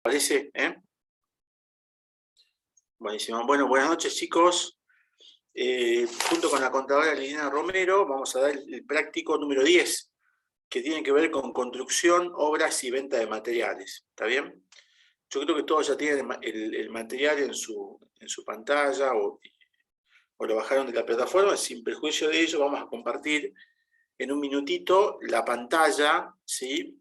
¿Parece? Buenísimo. Bueno, buenas noches, chicos. Junto con la contadora Liliana Romero vamos a dar el práctico número 10, que tiene que ver con construcción, obras y venta de materiales. ¿Está bien? Yo creo que todos ya tienen el material en su pantalla o lo bajaron de la plataforma. Sin perjuicio de ello, vamos a compartir en un minutito la pantalla, ¿sí?,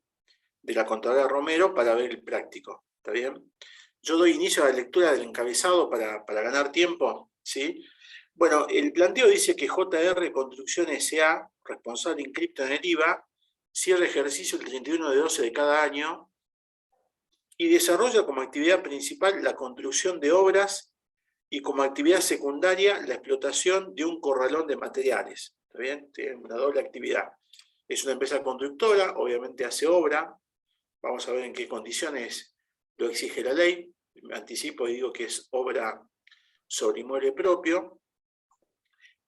de la contadora Romero para ver el práctico. ¿Está bien? Yo doy inicio a la lectura del encabezado para ganar tiempo, ¿sí? Bueno, el planteo dice que JR Construcción S.A., responsable inscripto en el IVA, cierra ejercicio el 31/12 de cada año y desarrolla como actividad principal la construcción de obras y como actividad secundaria la explotación de un corralón de materiales. ¿Está bien? Tiene una doble actividad. Es una empresa constructora, obviamente hace obra. Vamos a ver en qué condiciones lo exige la ley. Me anticipo y digo que es obra sobre inmueble propio.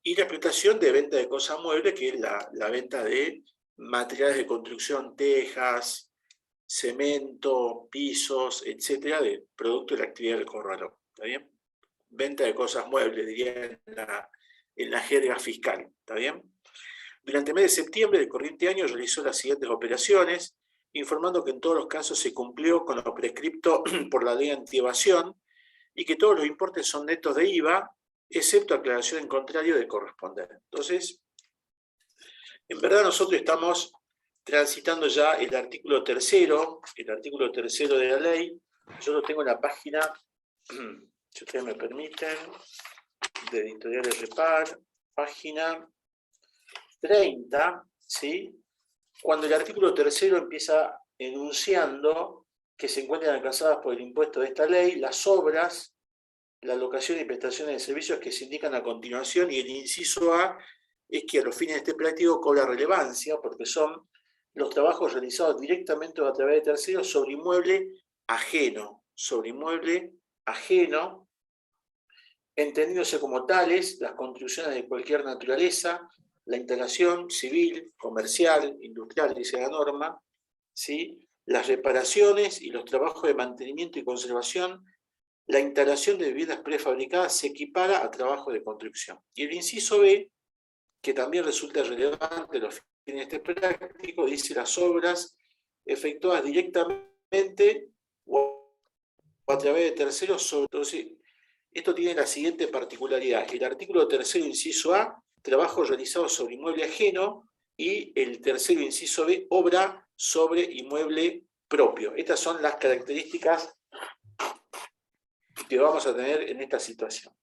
Y la explotación de venta de cosas muebles, que es la venta de materiales de construcción, tejas, cemento, pisos, etcétera, de producto de la actividad del corralón. ¿Está bien? Venta de cosas muebles, diría en la jerga fiscal. ¿Está bien? Durante el mes de septiembre del corriente año realizó las siguientes operaciones, informando que en todos los casos se cumplió con lo prescripto por la ley antievasión y que todos los importes son netos de IVA, excepto aclaración en contrario de corresponder. Entonces, en verdad nosotros estamos transitando ya el artículo tercero de la ley. Yo lo tengo en la página, si ustedes me permiten, de Editoriales Repar, página 30, ¿sí? Cuando el artículo tercero empieza enunciando que se encuentran alcanzadas por el impuesto de esta ley las obras, la locación y prestaciones de servicios que se indican a continuación, y el inciso A es que a los fines de este práctico cobra relevancia porque son los trabajos realizados directamente o a través de terceros sobre inmueble ajeno, entendiéndose como tales las construcciones de cualquier naturaleza, la instalación civil, comercial, industrial, dice la norma, ¿sí?, las reparaciones y los trabajos de mantenimiento y conservación. La instalación de viviendas prefabricadas se equipara a trabajo de construcción. Y el inciso B, que también resulta relevante a los fines de este práctico, dice las obras efectuadas directamente o a través de terceros sobre... Entonces, esto tiene la siguiente particularidad. El artículo tercero, inciso A, trabajo realizado sobre inmueble ajeno, y el tercero, inciso B, obra sobre inmueble propio. Estas son las características que vamos a tener en esta situación.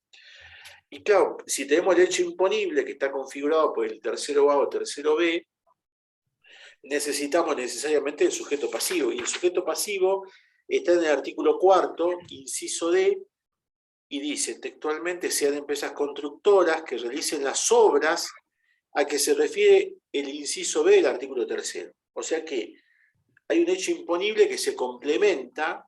Y claro, si tenemos el hecho imponible que está configurado por el tercero A o tercero B, necesitamos necesariamente el sujeto pasivo. Y el sujeto pasivo está en el artículo cuarto, inciso D, y dice textualmente: sean empresas constructoras que realicen las obras a que se refiere el inciso B del artículo tercero. O sea que hay un hecho imponible que se complementa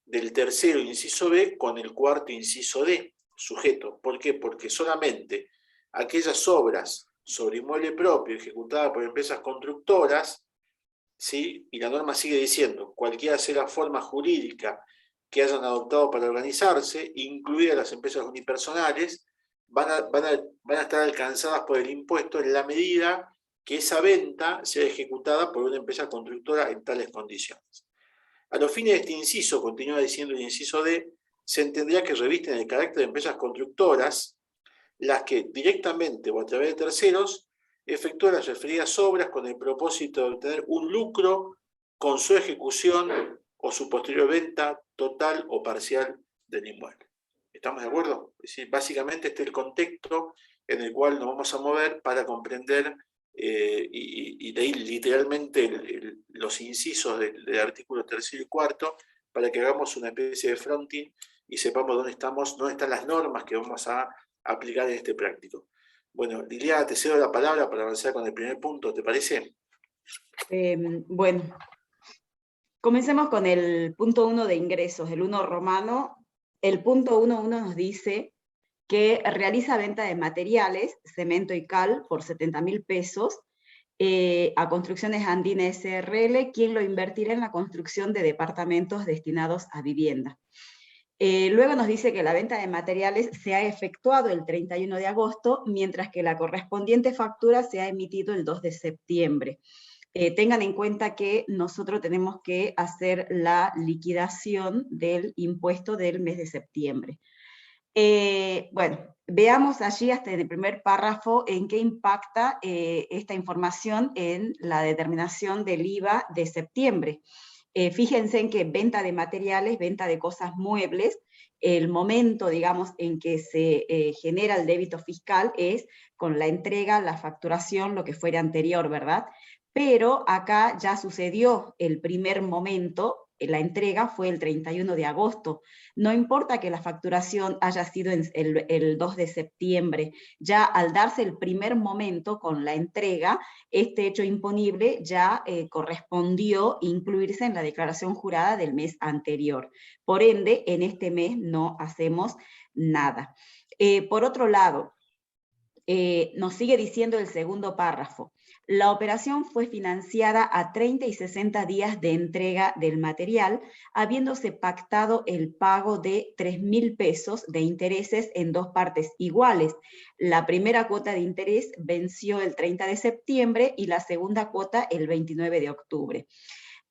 del tercero inciso B con el cuarto inciso D, sujeto. ¿Por qué? Porque solamente aquellas obras sobre inmueble propio ejecutadas por empresas constructoras, ¿sí?, y la norma sigue diciendo, cualquiera sea la forma jurídica que hayan adoptado para organizarse, incluidas las empresas unipersonales, van a estar alcanzadas por el impuesto en la medida que esa venta sea ejecutada por una empresa constructora en tales condiciones. A los fines de este inciso, continúa diciendo el inciso D, se entenderá que revisten el carácter de empresas constructoras las que directamente o a través de terceros efectúan las referidas obras con el propósito de obtener un lucro con su ejecución o su posterior venta total o parcial del inmueble. ¿Estamos de acuerdo? Es decir, básicamente este es el contexto en el cual nos vamos a mover para comprender y leer literalmente los incisos del artículo tercero y cuarto, para que hagamos una especie de fronting y sepamos dónde están las normas que vamos a aplicar en este práctico. Bueno, Liliana, te cedo la palabra para avanzar con el primer punto, ¿te parece? Bueno, comencemos con el punto 1 de ingresos, el 1 romano. El punto 1.1 nos dice que realiza venta de materiales, cemento y cal, por 70.000 pesos, a Construcciones Andina SRL, quien lo invertirá en la construcción de departamentos destinados a vivienda. Luego nos dice que la venta de materiales se ha efectuado el 31 de agosto, mientras que la correspondiente factura se ha emitido el 2 de septiembre. Tengan en cuenta que nosotros tenemos que hacer la liquidación del impuesto del mes de septiembre. Bueno, veamos allí hasta en el primer párrafo en qué impacta esta información en la determinación del IVA de septiembre. Fíjense en que venta de materiales, venta de cosas muebles, el momento, digamos, en que se genera el débito fiscal es con la entrega, la facturación, lo que fuera anterior, ¿verdad? Pero acá ya sucedió el primer momento, la entrega fue el 31 de agosto. No importa que la facturación haya sido el 2 de septiembre, ya al darse el primer momento con la entrega, este hecho imponible ya correspondió incluirse en la declaración jurada del mes anterior. Por ende, en este mes no hacemos nada. Por otro lado, nos sigue diciendo el segundo párrafo. La operación fue financiada a 30 y 60 días de entrega del material, habiéndose pactado el pago de 3.000 pesos de intereses en dos partes iguales. La primera cuota de interés venció el 30 de septiembre y la segunda cuota el 29 de octubre.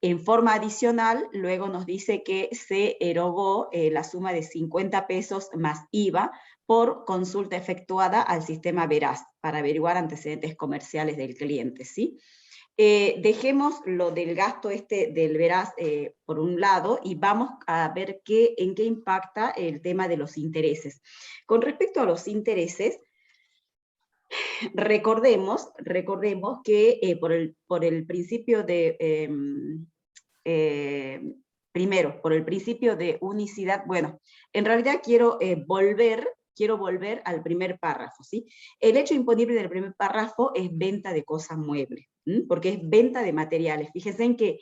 En forma adicional, luego nos dice que se erogó la suma de 50 pesos más IVA por consulta efectuada al sistema Veraz para averiguar antecedentes comerciales del cliente, ¿sí? Dejemos lo del gasto del Veraz por un lado y vamos a ver en qué impacta el tema de los intereses. Con respecto a los intereses, recordemos que por el principio de... primero, por el principio de unicidad, bueno, en realidad quiero volver al primer párrafo, ¿sí? El hecho imponible del primer párrafo es venta de cosas muebles, ¿sí? Porque es venta de materiales. Fíjense en que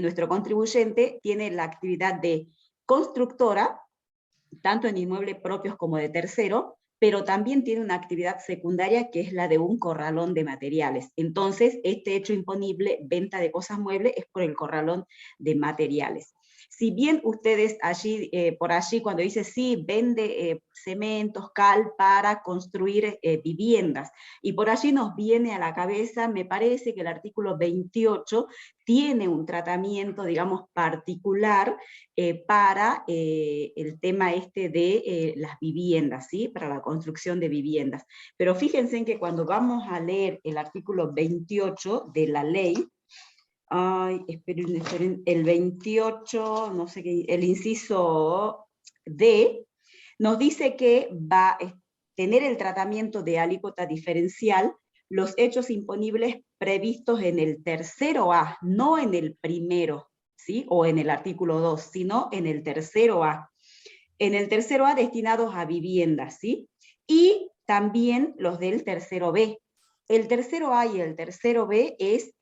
nuestro contribuyente tiene la actividad de constructora, tanto en inmuebles propios como de tercero, pero también tiene una actividad secundaria que es la de un corralón de materiales. Entonces, este hecho imponible, venta de cosas muebles, es por el corralón de materiales. Si bien ustedes allí, por allí, cuando dice sí, vende cementos, cal para construir viviendas, y por allí nos viene a la cabeza, me parece que el artículo 28 tiene un tratamiento, digamos, particular para el tema de las viviendas, ¿sí? Para la construcción de viviendas. Pero fíjense en que cuando vamos a leer el artículo 28 de la ley, esperen, el 28, no sé qué, el inciso D, nos dice que va a tener el tratamiento de alícuota diferencial los hechos imponibles previstos en el tercero A, no en el primero, ¿sí? O en el artículo 2, sino en el tercero A. En el tercero A destinados a viviendas, ¿sí? Y también los del tercero B. El tercero A y el tercero B es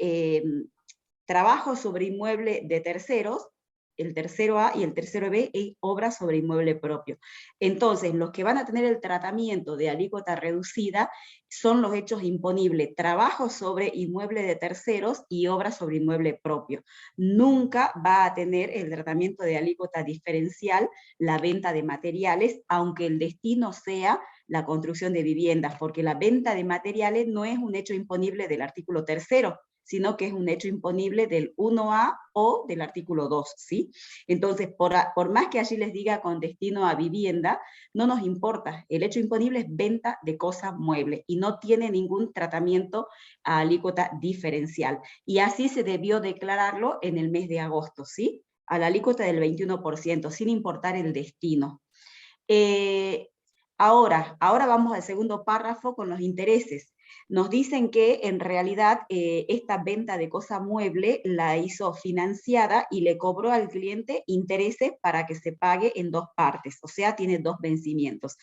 trabajo sobre inmueble de terceros, el tercero A y el tercero B, y obras sobre inmueble propio. Entonces, los que van a tener el tratamiento de alícuota reducida son los hechos imponibles, trabajo sobre inmueble de terceros y obras sobre inmueble propio. Nunca va a tener el tratamiento de alícuota diferencial la venta de materiales, aunque el destino sea la construcción de viviendas, porque la venta de materiales no es un hecho imponible del artículo tercero, sino que es un hecho imponible del 1A o del artículo 2, ¿sí? Entonces, por más que allí les diga con destino a vivienda, no nos importa, el hecho imponible es venta de cosas muebles y no tiene ningún tratamiento a alícuota diferencial. Y así se debió declararlo en el mes de agosto, ¿sí? A la alícuota del 21%, sin importar el destino. Ahora vamos al segundo párrafo con los intereses. Nos dicen que en realidad esta venta de cosa mueble la hizo financiada y le cobró al cliente intereses para que se pague en dos partes, o sea, tiene dos vencimientos.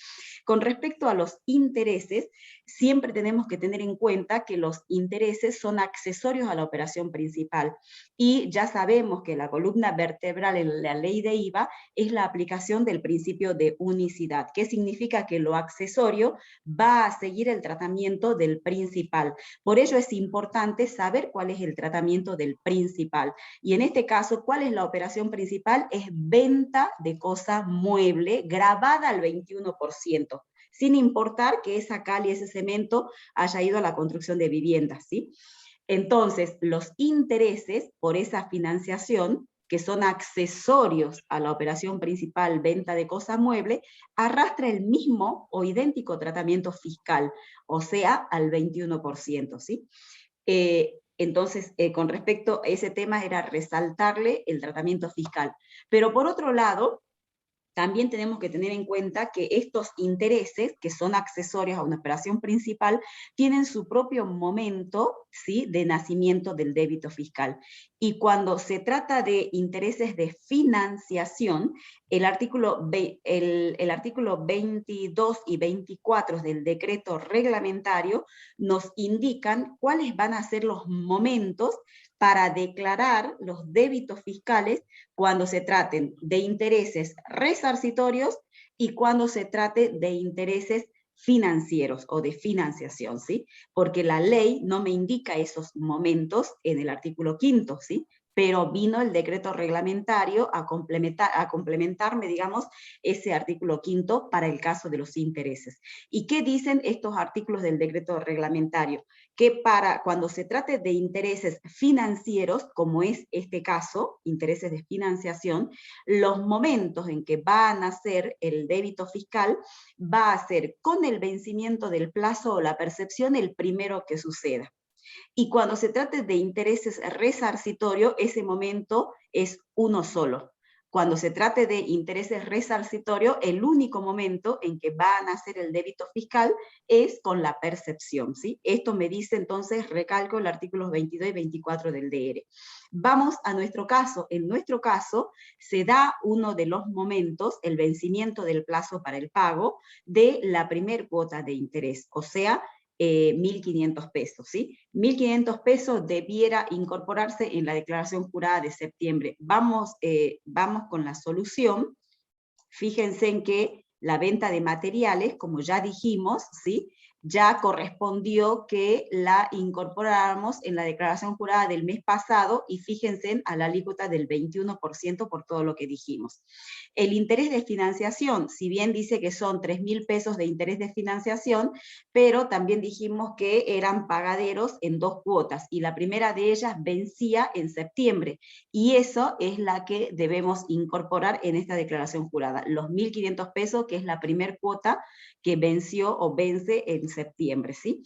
Con respecto a los intereses, siempre tenemos que tener en cuenta que los intereses son accesorios a la operación principal y ya sabemos que la columna vertebral en la ley de IVA es la aplicación del principio de unicidad, que significa que lo accesorio va a seguir el tratamiento del del principal. Por ello es importante saber cuál es el tratamiento del principal. Y en este caso, ¿cuál es la operación principal? Es venta de cosa mueble grabada al 21%, sin importar que esa cal y ese cemento haya ido a la construcción de viviendas, ¿sí? Entonces, los intereses por esa financiación, que son accesorios a la operación principal, venta de cosa mueble, arrastra el mismo o idéntico tratamiento fiscal, o sea, al 21%, ¿sí? Entonces, con respecto a ese tema era resaltarle el tratamiento fiscal. Pero por otro lado, también tenemos que tener en cuenta que estos intereses, que son accesorios a una operación principal, tienen su propio momento, ¿sí?, de nacimiento del débito fiscal. Y cuando se trata de intereses de financiación, el artículo 22 y 24 del decreto reglamentario nos indican cuáles van a ser los momentos para declarar los débitos fiscales cuando se traten de intereses resarcitorios y cuando se trate de intereses financieros o de financiación, ¿sí? Porque la ley no me indica esos momentos en el artículo 5º, ¿sí? Pero vino el decreto reglamentario a complementarme, digamos, ese artículo 5º para el caso de los intereses. ¿Y qué dicen estos artículos del decreto reglamentario? Que para cuando se trate de intereses financieros, como es este caso, intereses de financiación, los momentos en que va a nacer el débito fiscal va a ser con el vencimiento del plazo o la percepción el primero que suceda. Y cuando se trate de intereses resarcitorios, ese momento es uno solo. Cuando se trate de intereses resarcitorios, el único momento en que va a nacer el débito fiscal es con la percepción, ¿sí? Esto me dice entonces, recalco, el artículo 22 y 24 del DR. Vamos a nuestro caso. En nuestro caso, se da uno de los momentos, el vencimiento del plazo para el pago de la primer cuota de interés, o sea, 1.500 pesos, ¿sí? 1.500 pesos debiera incorporarse en la declaración jurada de septiembre. Vamos con la solución. Fíjense en que la venta de materiales, como ya dijimos, ¿sí?, ya correspondió que la incorporáramos en la declaración jurada del mes pasado, y fíjense a la alícuota del 21% por todo lo que dijimos. El interés de financiación, si bien dice que son 3.000 pesos de interés de financiación, pero también dijimos que eran pagaderos en 2 cuotas, y la primera de ellas vencía en septiembre, y eso es la que debemos incorporar en esta declaración jurada, los 1.500 pesos, que es la primera cuota que venció o vence en septiembre, ¿sí?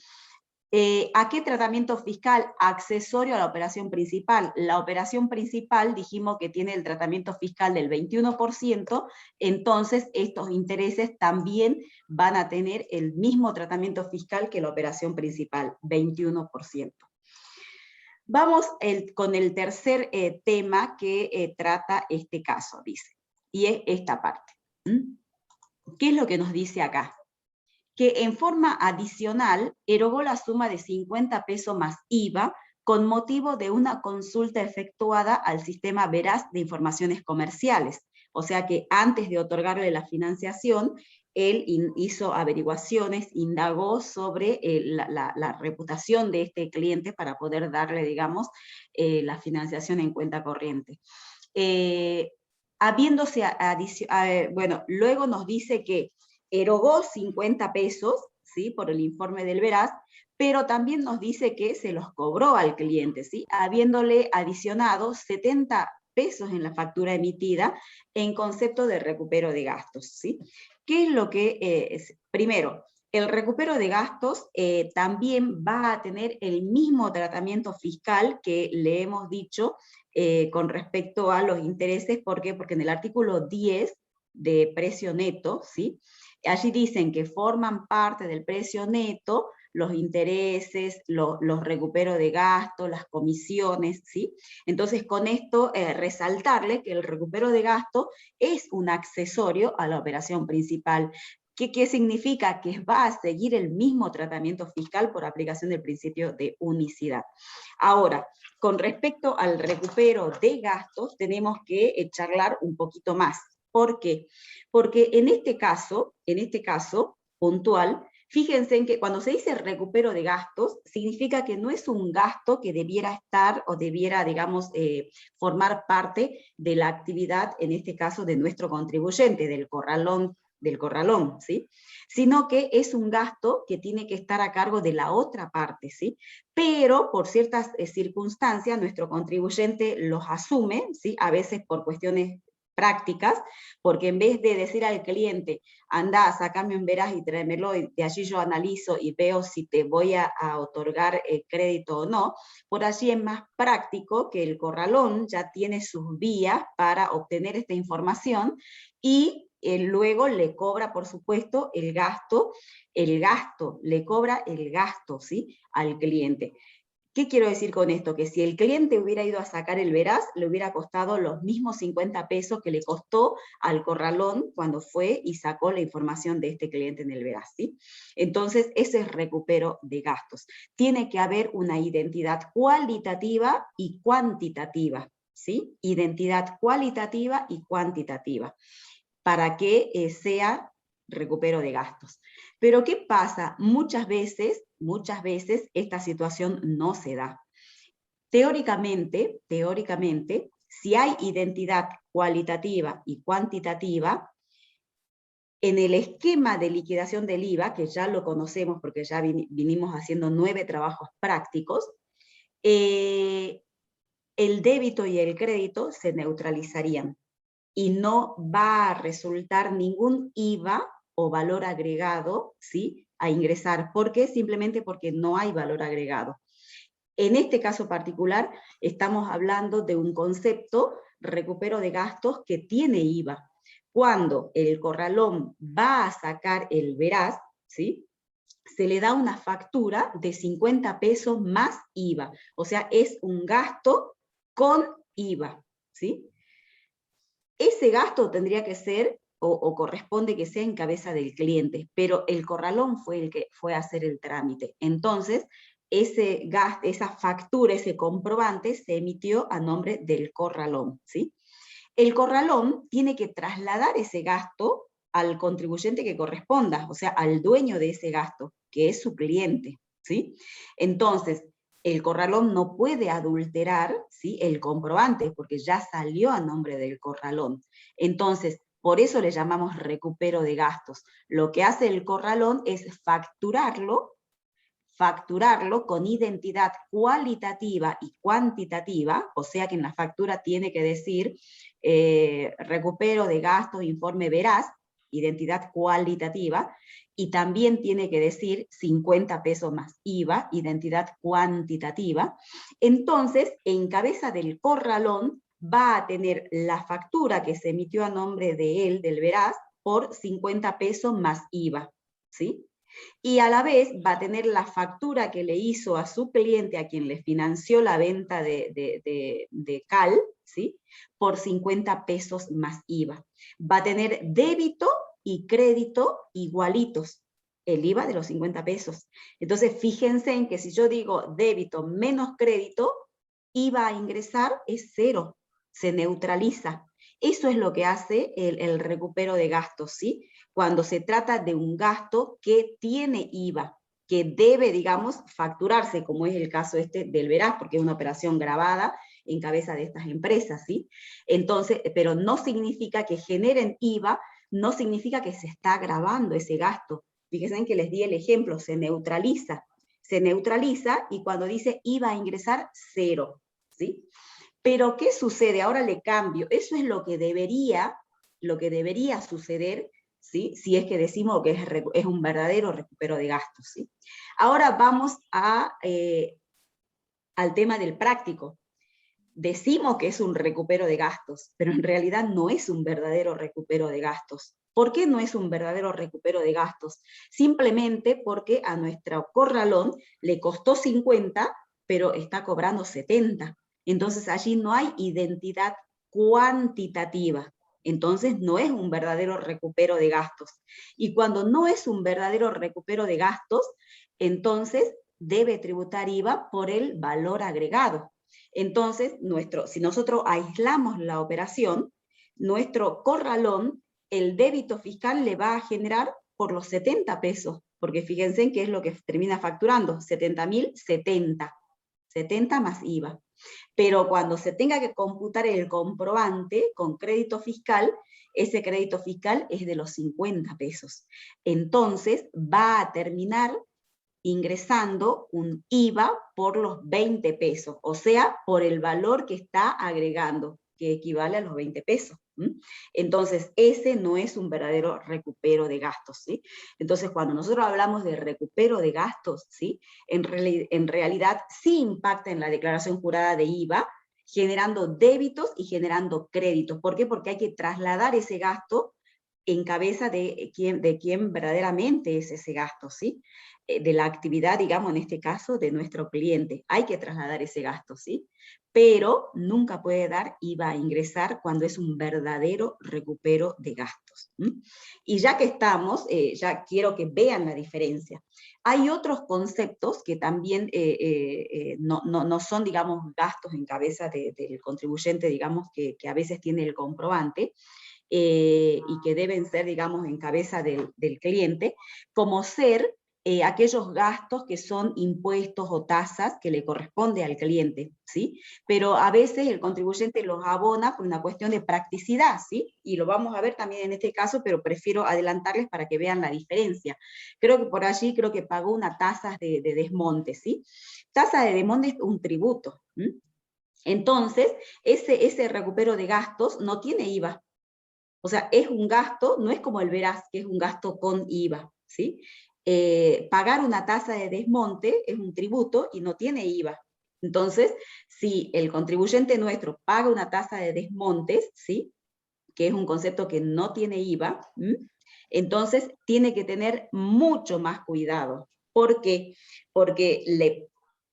¿A qué tratamiento fiscal? Accesorio a la operación principal. La operación principal dijimos que tiene el tratamiento fiscal del 21%, entonces estos intereses también van a tener el mismo tratamiento fiscal que la operación principal, 21%. Vamos con el tercer tema que trata este caso, dice, y es esta parte. ¿Qué es lo que nos dice acá? Que en forma adicional erogó la suma de 50 pesos más IVA con motivo de una consulta efectuada al sistema veraz de informaciones comerciales. O sea que antes de otorgarle la financiación, él hizo averiguaciones, indagó sobre la reputación de este cliente para poder darle, digamos, la financiación en cuenta corriente. Luego nos dice que erogó 50 pesos, ¿sí?, por el informe del veraz, pero también nos dice que se los cobró al cliente, ¿sí?, habiéndole adicionado 70 pesos en la factura emitida en concepto de recupero de gastos, ¿sí? ¿Qué es lo que es? Primero, el recupero de gastos también va a tener el mismo tratamiento fiscal que le hemos dicho con respecto a los intereses. ¿Por qué? Porque en el artículo 10 de precio neto, ¿sí?, allí dicen que forman parte del precio neto los intereses, los recuperos de gastos, las comisiones, ¿sí? Entonces, con esto, resaltarle que el recupero de gastos es un accesorio a la operación principal. ¿Qué significa? Que va a seguir el mismo tratamiento fiscal por aplicación del principio de unicidad. Ahora, con respecto al recupero de gastos, tenemos que charlar un poquito más. ¿Por qué? Porque en este caso puntual, Fíjense en que cuando se dice recupero de gastos, significa que no es un gasto que debiera estar o debiera, digamos, formar parte de la actividad, en este caso, de nuestro contribuyente, del corralón, ¿sí? Sino que es un gasto que tiene que estar a cargo de la otra parte, ¿sí? Pero por ciertas circunstancias nuestro contribuyente los asume, ¿sí? A veces por cuestiones prácticas, porque en vez de decir al cliente, anda, sacame un veraz y tráemelo, y de allí yo analizo y veo si te voy a otorgar crédito o no, por allí es más práctico que el corralón ya tiene sus vías para obtener esta información y luego le cobra, por supuesto, le cobra el gasto, ¿sí? Al cliente. ¿Qué quiero decir con esto? Que si el cliente hubiera ido a sacar el veraz, le hubiera costado los mismos 50 pesos que le costó al corralón cuando fue y sacó la información de este cliente en el veraz, ¿sí? Entonces, ese es recupero de gastos. Tiene que haber una identidad cualitativa y cuantitativa, ¿sí? Identidad cualitativa y cuantitativa, para que sea recupero de gastos. Pero ¿qué pasa? Muchas veces esta situación no se da. Teóricamente, si hay identidad cualitativa y cuantitativa, en el esquema de liquidación del IVA, que ya lo conocemos porque ya vinimos haciendo 9 trabajos prácticos, el débito y el crédito se neutralizarían y no va a resultar ningún IVA o valor agregado, ¿sí?, a ingresar. ¿Por qué? Simplemente porque no hay valor agregado. En este caso particular, estamos hablando de un concepto, recupero de gastos, que tiene IVA. Cuando el corralón va a sacar el veraz, ¿sí?, se le da una factura de 50 pesos más IVA. O sea, es un gasto con IVA, ¿sí? Ese gasto tendría que ser, o corresponde que sea en cabeza del cliente, pero el corralón fue el que fue a hacer el trámite. Entonces, ese gasto, esa factura, ese comprobante, se emitió a nombre del corralón, ¿sí? El corralón tiene que trasladar ese gasto al contribuyente que corresponda, o sea, al dueño de ese gasto, que es su cliente, ¿sí? Entonces, el corralón no puede adulterar, ¿sí?, el comprobante, porque ya salió a nombre del corralón. Entonces, por eso le llamamos recupero de gastos. Lo que hace el corralón es facturarlo con identidad cualitativa y cuantitativa, o sea que en la factura tiene que decir recupero de gastos, informe veraz, identidad cualitativa, y también tiene que decir 50 pesos más IVA, identidad cuantitativa. Entonces, en cabeza del corralón va a tener la factura que se emitió a nombre de él, del veraz, por 50 pesos más IVA, ¿sí? Y a la vez va a tener la factura que le hizo a su cliente, a quien le financió la venta de cal, ¿sí?, por 50 pesos más IVA. Va a tener débito y crédito igualitos, el IVA de los 50 pesos. Entonces, fíjense en que si yo digo débito menos crédito, IVA a ingresar es 0, se neutraliza. Eso es lo que hace el recupero de gastos, ¿sí? Cuando se trata de un gasto que tiene IVA, que debe, digamos, facturarse, como es el caso este del veraz, porque es una operación grabada en cabeza de estas empresas, ¿sí? Entonces, pero no significa que generen IVA, no significa que se está grabando ese gasto. Fíjense que les di el ejemplo, se neutraliza y cuando dice IVA a ingresar, 0, ¿sí? Pero, ¿qué sucede? Ahora le cambio. Eso es lo que debería suceder, ¿sí?, si es que decimos que es un verdadero recupero de gastos, ¿sí? Ahora vamos al tema del práctico. Decimos que es un recupero de gastos, pero en realidad no es un verdadero recupero de gastos. ¿Por qué no es un verdadero recupero de gastos? Simplemente porque a nuestro corralón le costó 50, pero está cobrando 70. Entonces allí no hay identidad cuantitativa. Entonces no es un verdadero recupero de gastos. Y cuando no es un verdadero recupero de gastos, entonces debe tributar IVA por el valor agregado. Entonces, si nosotros aislamos la operación, nuestro corralón, el débito fiscal le va a generar por los 70 pesos, porque fíjense en qué es lo que termina facturando, 70.070, 70 más IVA. Pero cuando se tenga que computar el comprobante con crédito fiscal, ese crédito fiscal es de los 50 pesos. Entonces va a terminar ingresando un IVA por los 20 pesos, o sea, por el valor que está agregando, que equivale a los 20 pesos. Entonces, ese no es un verdadero recupero de gastos, ¿sí? Entonces, cuando nosotros hablamos de recupero de gastos, ¿sí? En realidad sí impacta en la declaración jurada de IVA, generando débitos y generando créditos. ¿Por qué? Porque hay que trasladar ese gasto en cabeza de quien verdaderamente es ese gasto, ¿sí? De la actividad, digamos, en este caso, de nuestro cliente. Hay que trasladar ese gasto, ¿sí? Pero nunca puede dar IVA a ingresar cuando es un verdadero recupero de gastos. Y ya que estamos, ya quiero que vean la diferencia. Hay otros conceptos que también no son, digamos, gastos en cabeza del contribuyente, digamos, que a veces tiene el comprobante, y que deben ser, digamos, en cabeza del cliente, como ser aquellos gastos que son impuestos o tasas que le corresponde al cliente, ¿sí? Pero a veces el contribuyente los abona por una cuestión de practicidad, ¿sí? Y lo vamos a ver también en este caso, pero prefiero adelantarles para que vean la diferencia. Creo que por allí, creo que pagó una tasa de desmonte, ¿sí? Tasa de desmonte es un tributo. Entonces, ese recupero de gastos no tiene IVA. O sea, es un gasto, no es como el Verás, que es un gasto con IVA, ¿sí? Pagar una tasa de desmonte es un tributo y no tiene IVA. Entonces, si el contribuyente nuestro paga una tasa de desmontes, ¿sí? Que es un concepto que no tiene IVA, entonces tiene que tener mucho más cuidado. ¿Por qué? Porque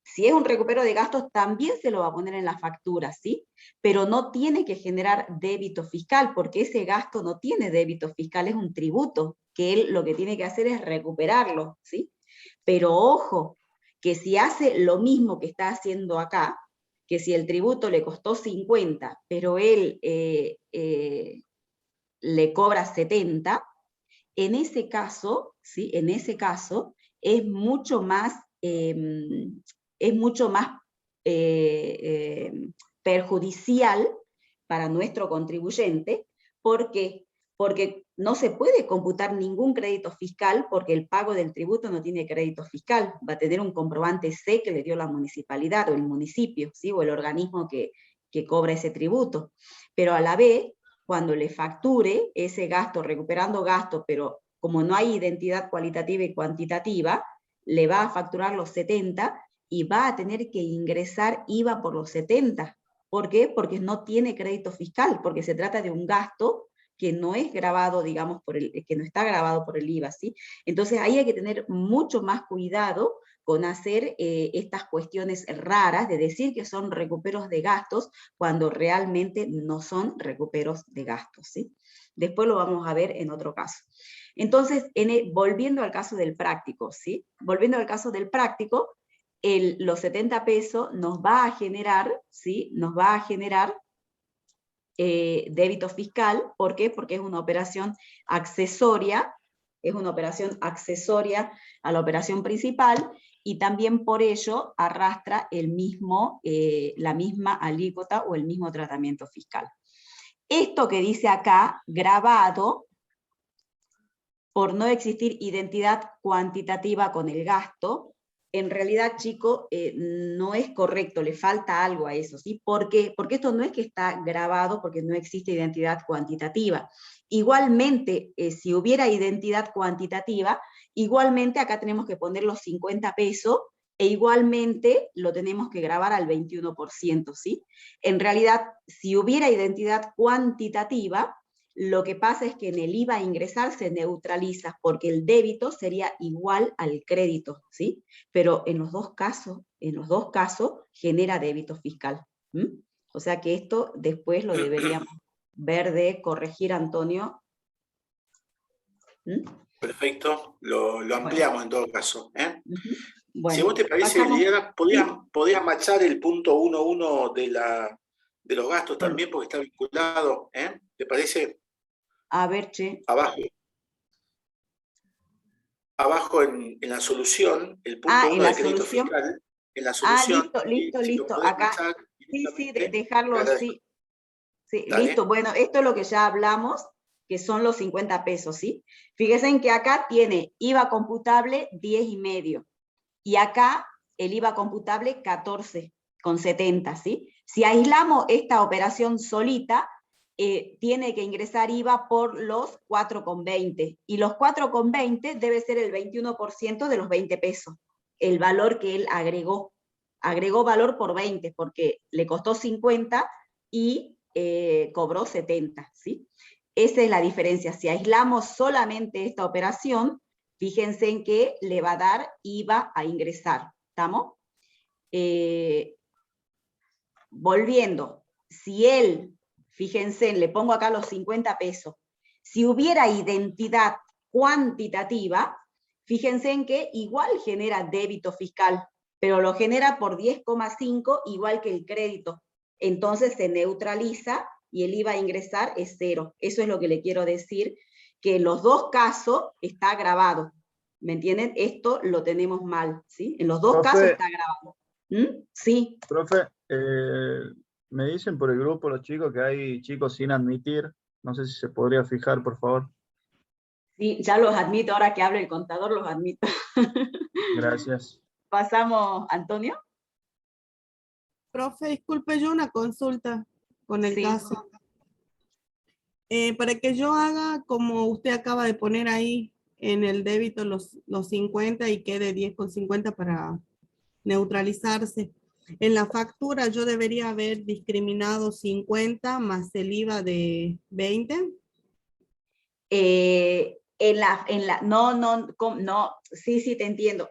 si es un recupero de gastos, también se lo va a poner en la factura, ¿sí? Pero no tiene que generar débito fiscal, porque ese gasto no tiene débito fiscal, es un tributo, que él lo que tiene que hacer es recuperarlo, ¿sí? Pero ojo, que si hace lo mismo que está haciendo acá, que si el tributo le costó 50, pero él le cobra 70, en ese caso, ¿sí? En ese caso, es mucho más perjudicial para nuestro contribuyente. ¿Por qué? Porque no se puede computar ningún crédito fiscal porque el pago del tributo no tiene crédito fiscal. Va a tener un comprobante C que le dio la municipalidad o el municipio, ¿sí? O el organismo que cobra ese tributo. Pero a la vez, cuando le facture ese gasto, recuperando gasto, pero como no hay identidad cualitativa y cuantitativa, le va a facturar los 70 y va a tener que ingresar IVA por los 70. ¿Por qué? Porque no tiene crédito fiscal, porque se trata de un gasto que no es grabado, digamos, que no está grabado por el IVA, ¿sí? Entonces ahí hay que tener mucho más cuidado con hacer estas cuestiones raras de decir que son recuperos de gastos cuando realmente no son recuperos de gastos, ¿sí? Después lo vamos a ver en otro caso. Entonces, volviendo al caso del práctico, ¿sí? Volviendo al caso del práctico, los 70 pesos nos va a generar, ¿sí? Nos va a generar débito fiscal. ¿Por qué? Porque es una operación accesoria, a la operación principal, y también por ello arrastra la misma alícuota o el mismo tratamiento fiscal. Esto que dice acá, grabado, por no existir identidad cuantitativa con el gasto, en realidad, chico, no es correcto, le falta algo a eso, ¿sí? ¿Por qué? Porque esto no es que está grabado porque no existe identidad cuantitativa. Igualmente, si hubiera identidad cuantitativa, igualmente acá tenemos que poner los 50 pesos e igualmente lo tenemos que grabar al 21%, ¿sí? En realidad, si hubiera identidad cuantitativa, lo que pasa es que en el IVA a ingresar se neutraliza porque el débito sería igual al crédito, ¿sí? Pero en los dos casos genera débito fiscal. O sea que esto después lo deberíamos ver de corregir, Antonio. Perfecto, lo ampliamos bueno. En todo caso. Bueno, si a vos te parece, Liliana, podías machar el punto 1.1 de los gastos también, porque está vinculado, ¿te parece? A ver, che. Abajo. abajo en la solución, el punto 1 en la de crédito solución. fiscal, en la solución, Listo. si lo podés Acá, pasar sí, directamente, te dejarlo, agradezco. sí. Sí, Dale. listo. Bueno, esto es lo que ya hablamos, que son los 50 pesos, ¿sí? Fíjense en que acá tiene IVA computable 10,5. Y acá el IVA computable 14,70, ¿sí? Si aislamos esta operación solita, tiene que ingresar IVA por los 4,20. Y los 4,20 debe ser el 21% de los 20 pesos, el valor que él agregó. Agregó valor por 20, porque le costó 50 y cobró 70, ¿sí? Esa es la diferencia. Si aislamos solamente esta operación, fíjense en que le va a dar IVA a ingresar. ¿Estamos? Volviendo, si él, fíjense, le pongo acá los 50 pesos, si hubiera identidad cuantitativa, fíjense en que igual genera débito fiscal, pero lo genera por 10,5 igual que el crédito. Entonces se neutraliza y el IVA a ingresar es 0. Eso es lo que le quiero decir, que en los dos casos está grabado. ¿Me entienden? Esto lo tenemos mal, ¿sí? En los dos casos está grabado. Sí. Profe, me dicen por el grupo los chicos que hay chicos sin admitir. No sé si se podría fijar, por favor. Sí, ya los admito, ahora que hable el contador los admito. Gracias. Pasamos, Antonio. Profe, disculpe, yo una consulta con el Sí. caso. Para que yo haga como usted acaba de poner ahí en el débito los 50 y quede 10,50 para neutralizarse. En la factura yo debería haber discriminado 50 más el IVA de 20. No, sí, te entiendo.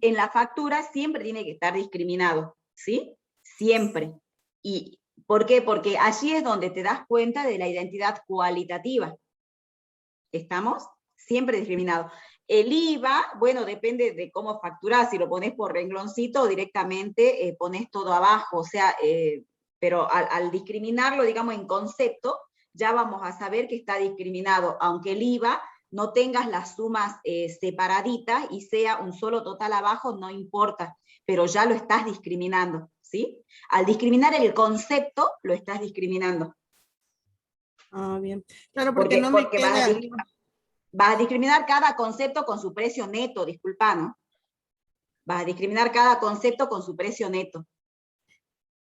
En la factura siempre tiene que estar discriminado, ¿sí? Siempre. ¿Y por qué? Porque allí es donde te das cuenta de la identidad cualitativa. ¿Estamos? Siempre discriminado. El IVA, bueno, depende de cómo facturás, si lo pones por rengloncito o directamente pones todo abajo, o sea, pero al discriminarlo, digamos, en concepto, ya vamos a saber que está discriminado, aunque el IVA no tengas las sumas separaditas y sea un solo total abajo, no importa, pero ya lo estás discriminando, ¿sí? Al discriminar el concepto, lo estás discriminando. Ah, bien. Claro, porque no me queda... Vas a discriminar cada concepto con su precio neto, disculpa, ¿no? Vas a discriminar cada concepto con su precio neto.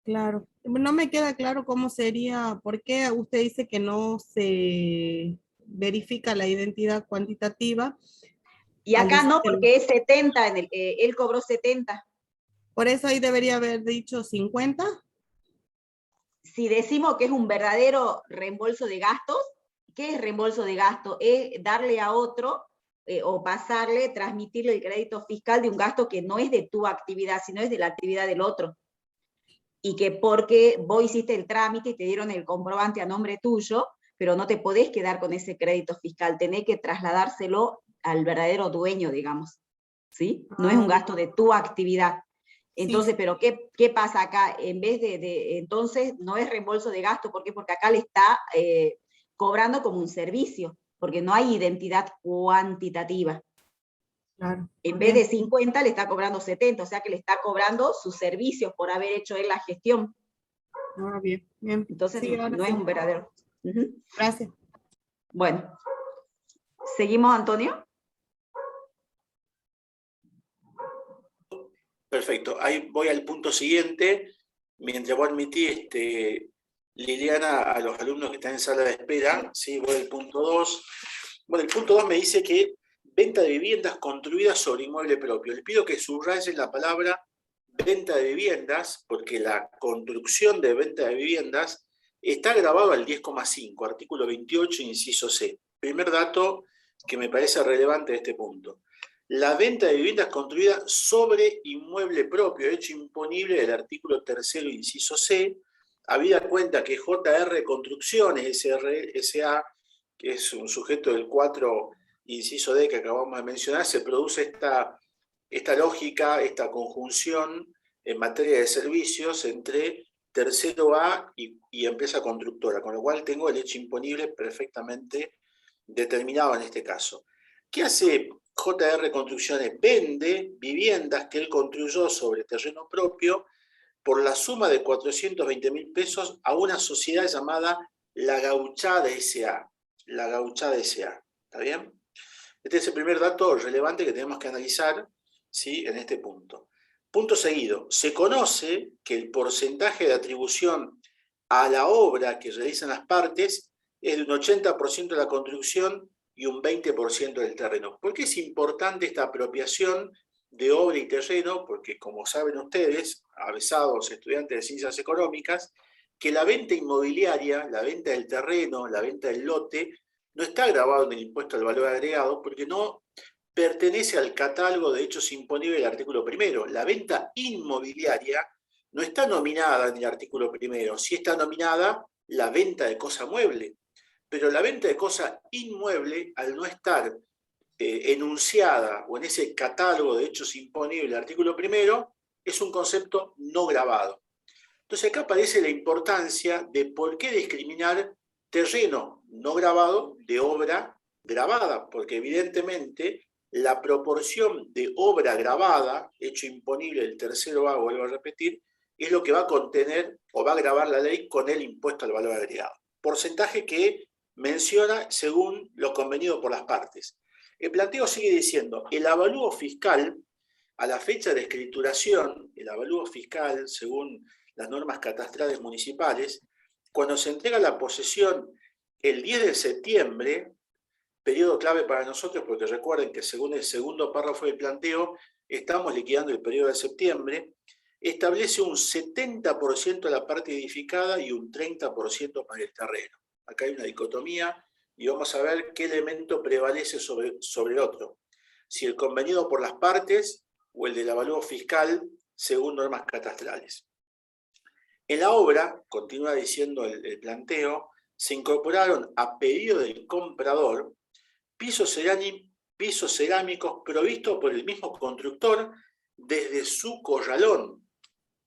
Claro. No me queda claro cómo sería, por qué usted dice que no se verifica la identidad cuantitativa. Y acá no, porque es 70, él cobró 70. Por eso ahí debería haber dicho 50. Si decimos que es un verdadero reembolso de gastos, ¿qué es reembolso de gasto? Es darle a otro o pasarle, transmitirle el crédito fiscal de un gasto que no es de tu actividad, sino es de la actividad del otro. Y que porque vos hiciste el trámite y te dieron el comprobante a nombre tuyo, pero no te podés quedar con ese crédito fiscal, tenés que trasladárselo al verdadero dueño, digamos, ¿sí? No es un gasto de tu actividad. Entonces, sí. Pero ¿qué pasa acá? En vez entonces, no es reembolso de gasto, ¿por qué? Porque acá le está cobrando como un servicio, porque no hay identidad cuantitativa. Claro. En vez de 50 le está cobrando 70, o sea que le está cobrando sus servicios por haber hecho él la gestión. Ah, bien. Entonces sí, no es un verdadero. Gracias. Bueno, ¿seguimos, Antonio? Perfecto, ahí voy al punto siguiente. Mientras vos admitís, Liliana, a los alumnos que están en sala de espera, ¿sí? Voy al punto 2. Bueno, el punto 2 me dice que venta de viviendas construidas sobre inmueble propio. Les pido que subrayen la palabra venta de viviendas, porque la construcción de venta de viviendas está grabado al 10,5, artículo 28, inciso C. Primer dato que me parece relevante de este punto. La venta de viviendas construidas sobre inmueble propio, hecho imponible del artículo 3, inciso C, habida cuenta que JR Construcciones S.A., que es un sujeto del 4, inciso D que acabamos de mencionar, se produce esta lógica, esta conjunción en materia de servicios entre tercero A y empresa constructora, con lo cual tengo el hecho imponible perfectamente determinado en este caso. ¿Qué hace JR Construcciones? Vende viviendas que él construyó sobre terreno propio por la suma de 420.000 pesos a una sociedad llamada La Gauchada S.A. La Gauchada S.A. ¿Está bien? Este es el primer dato relevante que tenemos que analizar, ¿sí?, en este punto. Punto seguido. Se conoce que el porcentaje de atribución a la obra que realizan las partes es de un 80% de la construcción y un 20% del terreno. ¿Por qué es importante esta apropiación de obra y terreno? Porque, como saben ustedes, avesados estudiantes de ciencias económicas, que la venta inmobiliaria, la venta del terreno, la venta del lote, no está grabado en el impuesto al valor agregado porque no pertenece al catálogo de hechos imponibles del artículo primero. La venta inmobiliaria no está nominada en el artículo primero, sí está nominada la venta de cosa mueble. Pero la venta de cosa inmueble, al no estar enunciada o en ese catálogo de hechos imponibles del artículo primero, es un concepto no grabado. Entonces acá aparece la importancia de por qué discriminar terreno no grabado de obra grabada, porque evidentemente la proporción de obra grabada, hecho imponible del tercero A, vuelvo a repetir, es lo que va a contener o va a gravar la ley con el impuesto al valor agregado. Porcentaje que menciona según lo convenido por las partes. El planteo sigue diciendo, el avalúo fiscal, a la fecha de escrituración, el avalúo fiscal, según las normas catastrales municipales, cuando se entrega la posesión el 10 de septiembre, periodo clave para nosotros, porque recuerden que según el segundo párrafo del planteo, estamos liquidando el periodo de septiembre, establece un 70% de la parte edificada y un 30% para el terreno. Acá hay una dicotomía y vamos a ver qué elemento prevalece sobre el otro. Si el convenido por las partes o el del avalúo fiscal según normas catastrales. En la obra, continúa diciendo el planteo, se incorporaron a pedido del comprador pisos cerámicos provistos por el mismo constructor desde su corralón,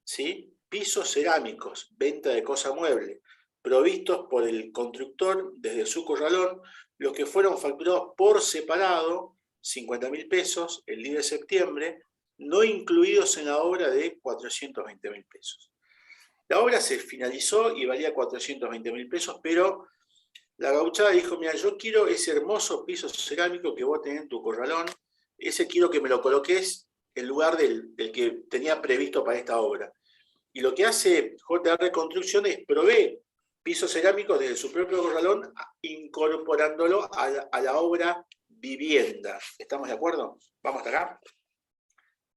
¿sí? Pisos cerámicos, venta de cosa mueble, provistos por el constructor desde su corralón, los que fueron facturados por separado, 50.000 pesos, el 10 de septiembre, no incluidos en la obra de 420.000 pesos. La obra se finalizó y valía 420.000 pesos, pero la gauchada dijo, mira, yo quiero ese hermoso piso cerámico que vos tenés en tu corralón, ese quiero que me lo coloques en lugar del que tenía previsto para esta obra. Y lo que hace JR Construcciones es provee pisos cerámicos desde su propio corralón, incorporándolo a la obra vivienda. ¿Estamos de acuerdo? ¿Vamos hasta acá?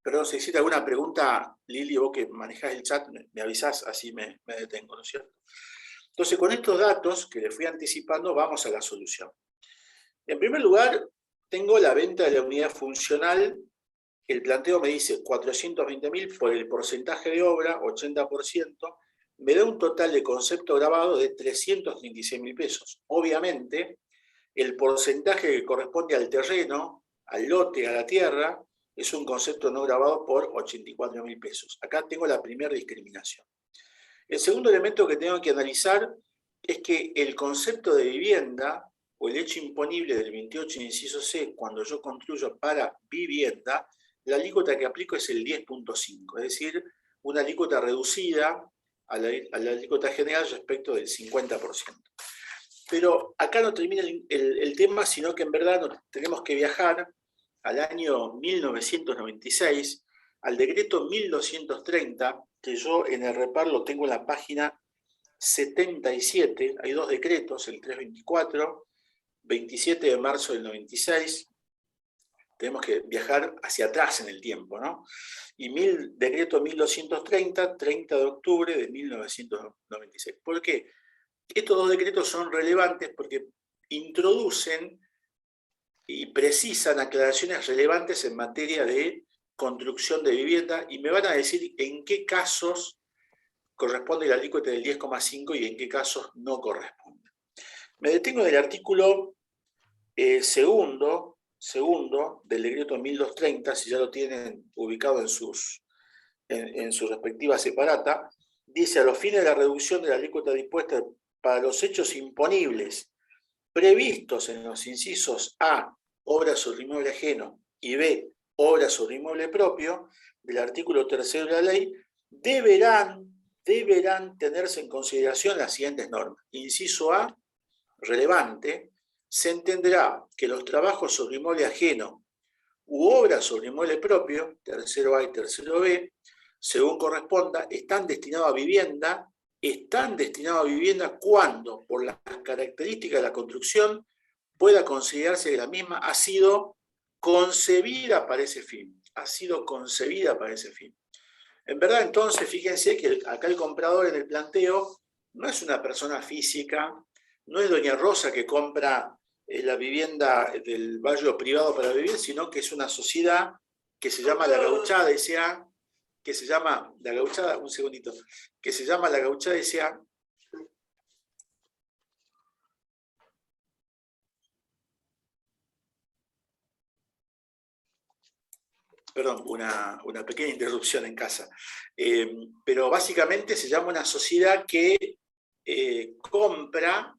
Perdón, si hiciste alguna pregunta, Lili, vos que manejás el chat, me avisás, así me detengo, ¿no es cierto? Entonces, con estos datos que les fui anticipando, vamos a la solución. En primer lugar, tengo la venta de la unidad funcional. El planteo me dice 420.000 por el porcentaje de obra, 80%, me da un total de concepto grabado de 336.000 pesos. Obviamente, el porcentaje que corresponde al terreno, al lote, a la tierra, es un concepto no grabado por 84.000 pesos. Acá tengo la primera discriminación. El segundo elemento que tengo que analizar es que el concepto de vivienda o el hecho imponible del 28 inciso C, cuando yo construyo para vivienda, la alícuota que aplico es el 10.5, es decir, una alícuota reducida a la alícuota general respecto del 50%. Pero acá no termina el tema, sino que en verdad tenemos que viajar al año 1996, al decreto 1230, que yo en el REPAR lo tengo en la página 77, hay dos decretos, el 324, 27 de marzo del 96, tenemos que viajar hacia atrás en el tiempo, ¿no? Y decreto 1230, 30 de octubre de 1996. ¿Por qué? Estos dos decretos son relevantes porque introducen y precisan aclaraciones relevantes en materia de construcción de vivienda y me van a decir en qué casos corresponde la alícuota del 10,5 y en qué casos no corresponde. Me detengo en el artículo segundo del decreto 1230, si ya lo tienen ubicado en su respectiva separata, dice a los fines de la reducción de la alícuota dispuesta para los hechos imponibles previstos en los incisos A obra sobre inmueble ajeno, y B, obra sobre inmueble propio, del artículo 3º de la ley, deberán tenerse en consideración las siguientes normas. Inciso A, relevante, se entenderá que los trabajos sobre inmueble ajeno u obras sobre inmueble propio, 3º A y 3º B, según corresponda, están destinados a vivienda cuando, por las características de la construcción, pueda considerarse que la misma ha sido concebida para ese fin. Ha sido concebida para ese fin. En verdad, entonces, fíjense que acá el comprador en el planteo no es una persona física, no es doña Rosa que compra la vivienda del barrio privado para vivir, sino que es una sociedad que se llama La Gauchada S.A., que se llama La Gauchada, un segundito, que se llama La Gauchada S.A., perdón, una pequeña interrupción en casa. Pero básicamente se llama una sociedad que compra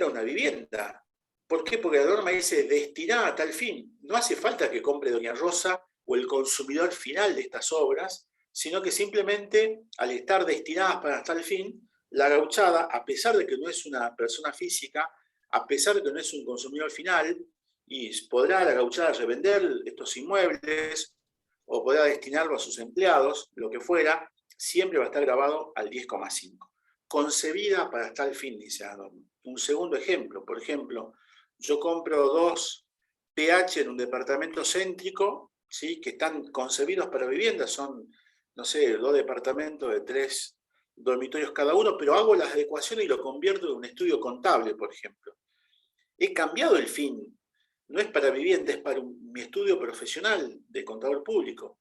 una vivienda. ¿Por qué? Porque la norma dice destinada a tal fin. No hace falta que compre doña Rosa o el consumidor final de estas obras, sino que simplemente al estar destinadas para tal fin, la Gauchada, a pesar de que no es una persona física, a pesar de que no es un consumidor final, y podrá la Gauchada revender estos inmuebles o podrá destinarlo a sus empleados, lo que fuera, siempre va a estar grabado al 10,5. Concebida para tal fin, dice la norma. Un segundo ejemplo, por ejemplo, yo compro 2 PH en un departamento céntrico, ¿sí?, que están concebidos para vivienda, son, no sé, 2 departamentos de 3 dormitorios cada uno, pero hago las adecuaciones y lo convierto en un estudio contable, por ejemplo. He cambiado el fin. No es para vivienda, es para mi estudio profesional de contador público.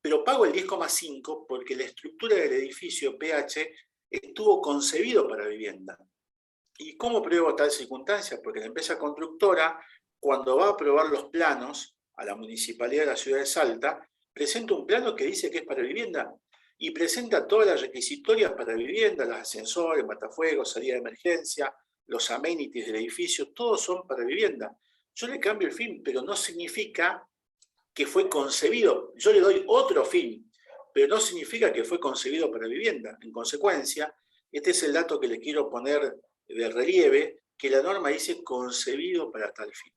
Pero pago el 10,5 porque la estructura del edificio PH estuvo concebido para vivienda. ¿Y cómo pruebo tal circunstancia? Porque la empresa constructora, cuando va a aprobar los planos a la Municipalidad de la Ciudad de Salta, presenta un plano que dice que es para vivienda y presenta todas las requisitorias para vivienda, los ascensores, matafuegos, salida de emergencia, los amenities del edificio, todos son para vivienda. Yo le cambio el fin, pero no significa que fue concebido. Yo le doy otro fin, pero no significa que fue concebido para vivienda. En consecuencia, este es el dato que le quiero poner de relieve, que la norma dice concebido para tal fin.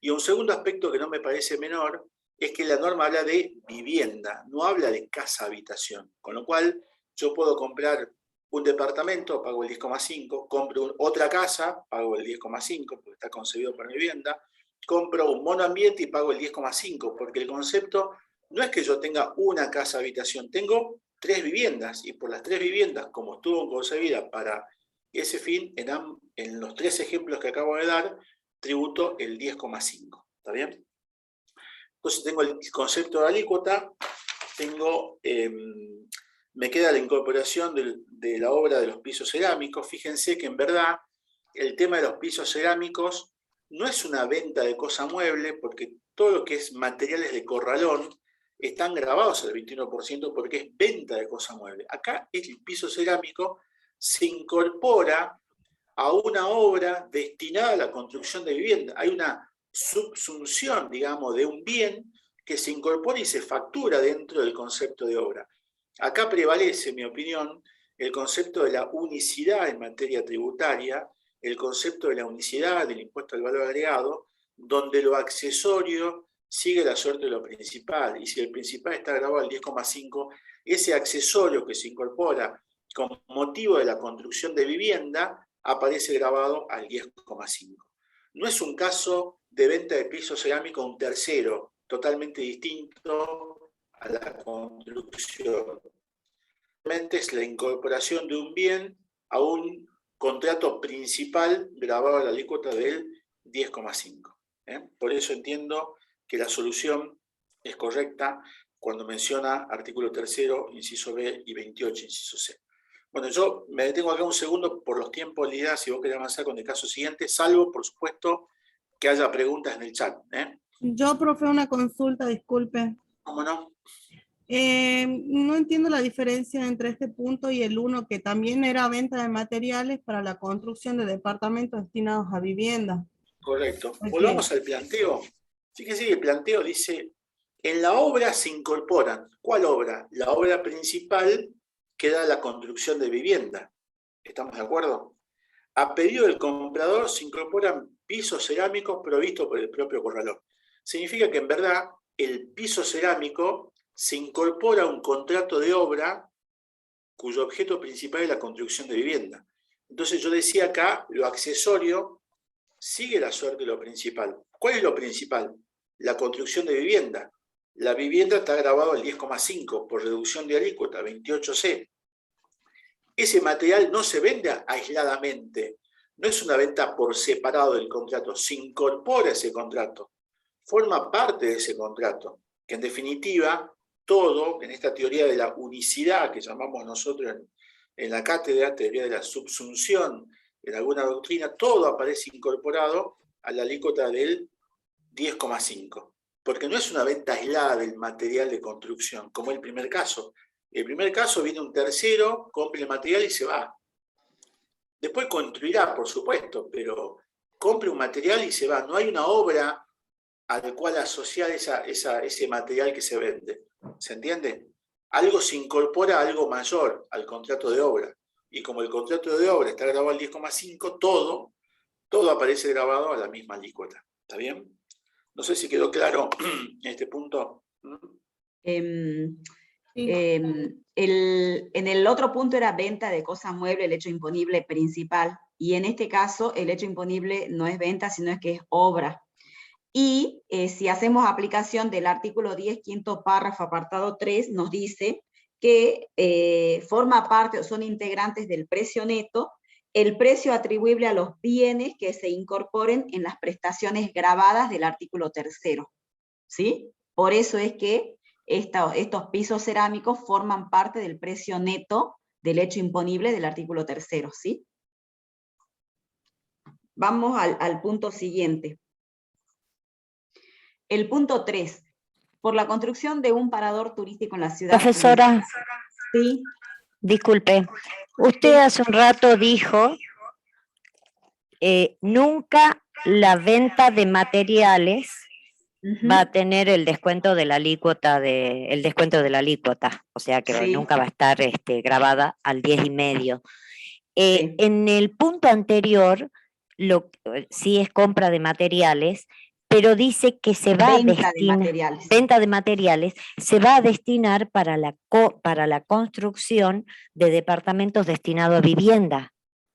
Y un segundo aspecto que no me parece menor es que la norma habla de vivienda, no habla de casa-habitación. Con lo cual, yo puedo comprar un departamento, pago el 10,5, compro otra casa, pago el 10,5 porque está concebido para vivienda, compro un monoambiente y pago el 10,5 porque el concepto no es que yo tenga una casa-habitación, tengo 3 viviendas y por las 3 viviendas, como estuvo concebida para ese fin, en los 3 ejemplos que acabo de dar, tributo el 10,5. ¿Está bien? Entonces tengo el concepto de alícuota, me queda la incorporación de la obra de los pisos cerámicos. Fíjense que en verdad el tema de los pisos cerámicos no es una venta de cosa mueble, porque todo lo que es materiales de corralón están grabados al 21% porque es venta de cosa mueble. Acá el piso cerámico se incorpora a una obra destinada a la construcción de vivienda. Hay una subsunción, digamos, de un bien que se incorpora y se factura dentro del concepto de obra. Acá prevalece, en mi opinión, el concepto de la unicidad en materia tributaria, el concepto de la unicidad del impuesto al valor agregado, donde lo accesorio sigue la suerte de lo principal. Y si el principal está grabado al 10,5, ese accesorio que se incorpora con motivo de la construcción de vivienda aparece grabado al 10,5. No es un caso de venta de piso cerámico a un tercero, totalmente distinto a la construcción. Realmente es la incorporación de un bien a un contrato principal grabado a la alícuota del 10,5. Por eso entiendo que la solución es correcta cuando menciona artículo 3º, inciso B y 28, inciso C. Bueno, yo me detengo acá un segundo por los tiempos, Lida, si vos querés avanzar con el caso siguiente, salvo, por supuesto, que haya preguntas en el chat. Yo, profe, una consulta, disculpe. ¿Cómo no? No entiendo la diferencia entre este punto y el 1, que también era venta de materiales para la construcción de departamentos destinados a vivienda. Correcto. Muy Volvamos al planteo. Fíjense que el planteo dice, en la obra se incorporan. ¿Cuál obra? La obra principal que da la construcción de vivienda. ¿Estamos de acuerdo? A pedido del comprador se incorporan pisos cerámicos provistos por el propio corralón. Significa que en verdad el piso cerámico se incorpora a un contrato de obra cuyo objeto principal es la construcción de vivienda. Entonces yo decía acá, lo accesorio sigue la suerte de lo principal. ¿Cuál es lo principal? La construcción de vivienda. La vivienda está grabado al 10,5 por reducción de alícuota, 28C. Ese material no se vende aisladamente, no es una venta por separado del contrato, se incorpora ese contrato, forma parte de ese contrato, que en definitiva todo, en esta teoría de la unicidad que llamamos nosotros en la cátedra, teoría de la subsunción, en alguna doctrina, todo aparece incorporado a la alícuota del 10,5, porque no es una venta aislada del material de construcción, como el primer caso. El primer caso viene un tercero, compra el material y se va. Después construirá, por supuesto, pero compra un material y se va. No hay una obra al cual asociar ese material que se vende. ¿Se entiende? Algo se incorpora a algo mayor, al contrato de obra. Y como el contrato de obra está grabado al 10,5, todo aparece grabado a la misma alícuota. ¿Está bien? No sé si quedó claro en este punto. En el otro punto era venta de cosa mueble, el hecho imponible principal, y en este caso el hecho imponible no es venta, sino es que es obra. Y si hacemos aplicación del artículo 10, quinto párrafo, apartado 3, nos dice que forma parte o son integrantes del precio neto el precio atribuible a los bienes que se incorporen en las prestaciones grabadas del artículo 3º. ¿Sí? Por eso es que estos pisos cerámicos forman parte del precio neto del hecho imponible del artículo 3º, ¿sí? Vamos al punto siguiente. El punto 3. Por la construcción de un parador turístico en la ciudad. Profesora, Sí. disculpe, usted hace un rato dijo nunca la venta de materiales va a tener el descuento de la alícuota, o sea que Sí. nunca va a estar grabada al 10,5. Sí. En el punto anterior, sí es compra de materiales, pero dice que se va Venta a de materiales. venta de materiales, se va a destinar para la construcción de departamentos destinados a vivienda.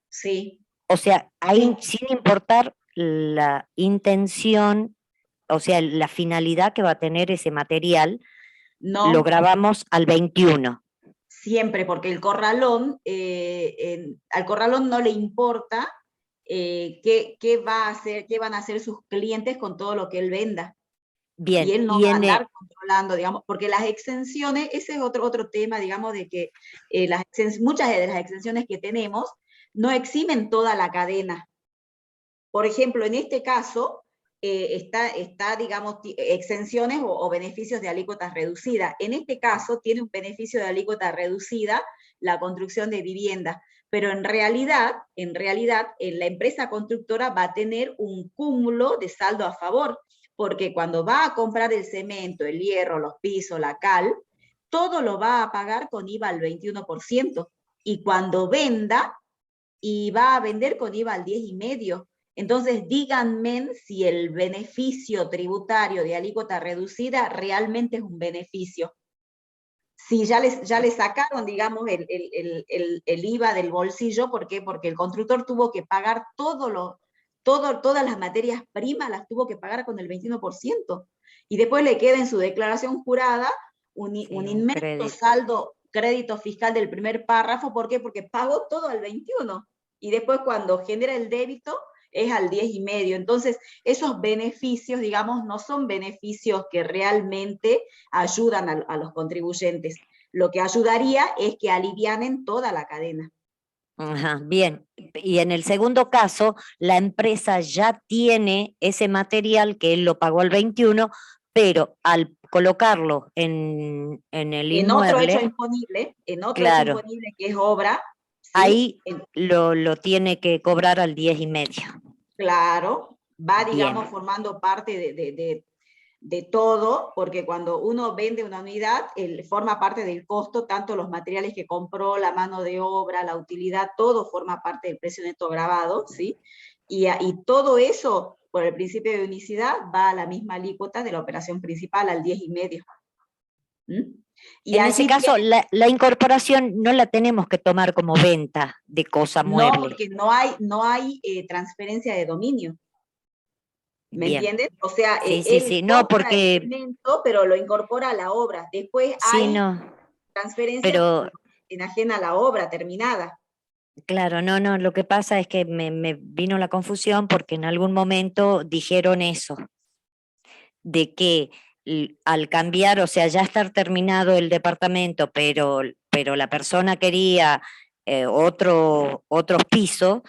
Sí. O sea, ahí Sí. sin importar la intención, o sea, la finalidad que va a tener ese material, No. lo grabamos al 21. Siempre, porque el corralón, al corralón no le importa qué van a hacer sus clientes con todo lo que él venda. Bien, Y él no va a andar controlando, digamos, porque las exenciones, ese es otro tema, digamos, de que muchas de las exenciones que tenemos no eximen toda la cadena. Por ejemplo, en este caso, está, digamos, exenciones o beneficios de alícuotas reducidas. En este caso, tiene un beneficio de alícuota reducida la construcción de viviendas, pero en realidad, la empresa constructora va a tener un cúmulo de saldo a favor, porque cuando va a comprar el cemento, el hierro, los pisos, la cal, todo lo va a pagar con IVA al 21%, y cuando venda, y va a vender con IVA al 10,5%. Entonces, díganme si el beneficio tributario de alícuota reducida realmente es un beneficio. Si ya le sacaron, digamos, el IVA del bolsillo, ¿por qué? Porque el constructor tuvo que pagar todas las materias primas, las tuvo que pagar con el 21%. Y después le queda en su declaración jurada un inmenso crédito fiscal del primer párrafo. ¿Por qué? Porque pagó todo al 21%. Y después cuando genera el débito, es al 10,5. Entonces, esos beneficios, digamos, no son beneficios que realmente ayudan a los contribuyentes. Lo que ayudaría es que alivianen toda la cadena. Ajá, bien. Y en el segundo caso, la empresa ya tiene ese material que él lo pagó al 21, pero al colocarlo en el inmueble... En otro hecho imponible que es obra, ¿sí? Ahí lo tiene que cobrar al 10,5. Claro, va, Bien. digamos, formando parte de todo, porque cuando uno vende una unidad, forma parte del costo, tanto los materiales que compró, la mano de obra, la utilidad, todo forma parte del precio neto grabado, ¿sí? Y todo eso, por el principio de unicidad, va a la misma alícuota de la operación principal, al 10,5. Y En ese allí caso, la incorporación no la tenemos que tomar como venta de cosa no, mueble. porque no hay transferencia de dominio. ¿Me Bien. entiendes? O sea, Sí, sí, él sí. No, compra el porque elemento, pero lo incorpora a la obra. Después sí, hay no. transferencia Pero enajena a la obra terminada. claro, no, lo que pasa es que me vino la confusión porque en algún momento dijeron eso, de que al cambiar, o sea, ya estar terminado el departamento, pero la persona quería otros pisos,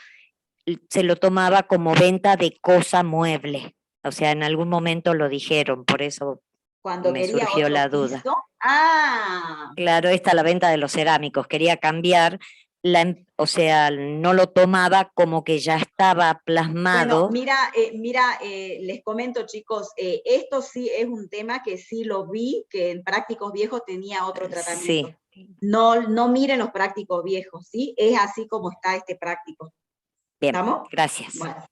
se lo tomaba como venta de cosa mueble. O sea, en algún momento lo dijeron, por eso Cuando me quería surgió otro la duda. piso. Ah, Claro, esta la venta de los cerámicos, quería cambiar, o sea, no lo tomaba como que ya estaba bueno, plasmado. mira, les comento, chicos, esto sí es un tema que sí lo vi, que en Prácticos Viejos tenía otro tratamiento. Sí, No miren los Prácticos Viejos, ¿sí? Es así como está este práctico. bien, ¿Estamos? gracias. Bueno,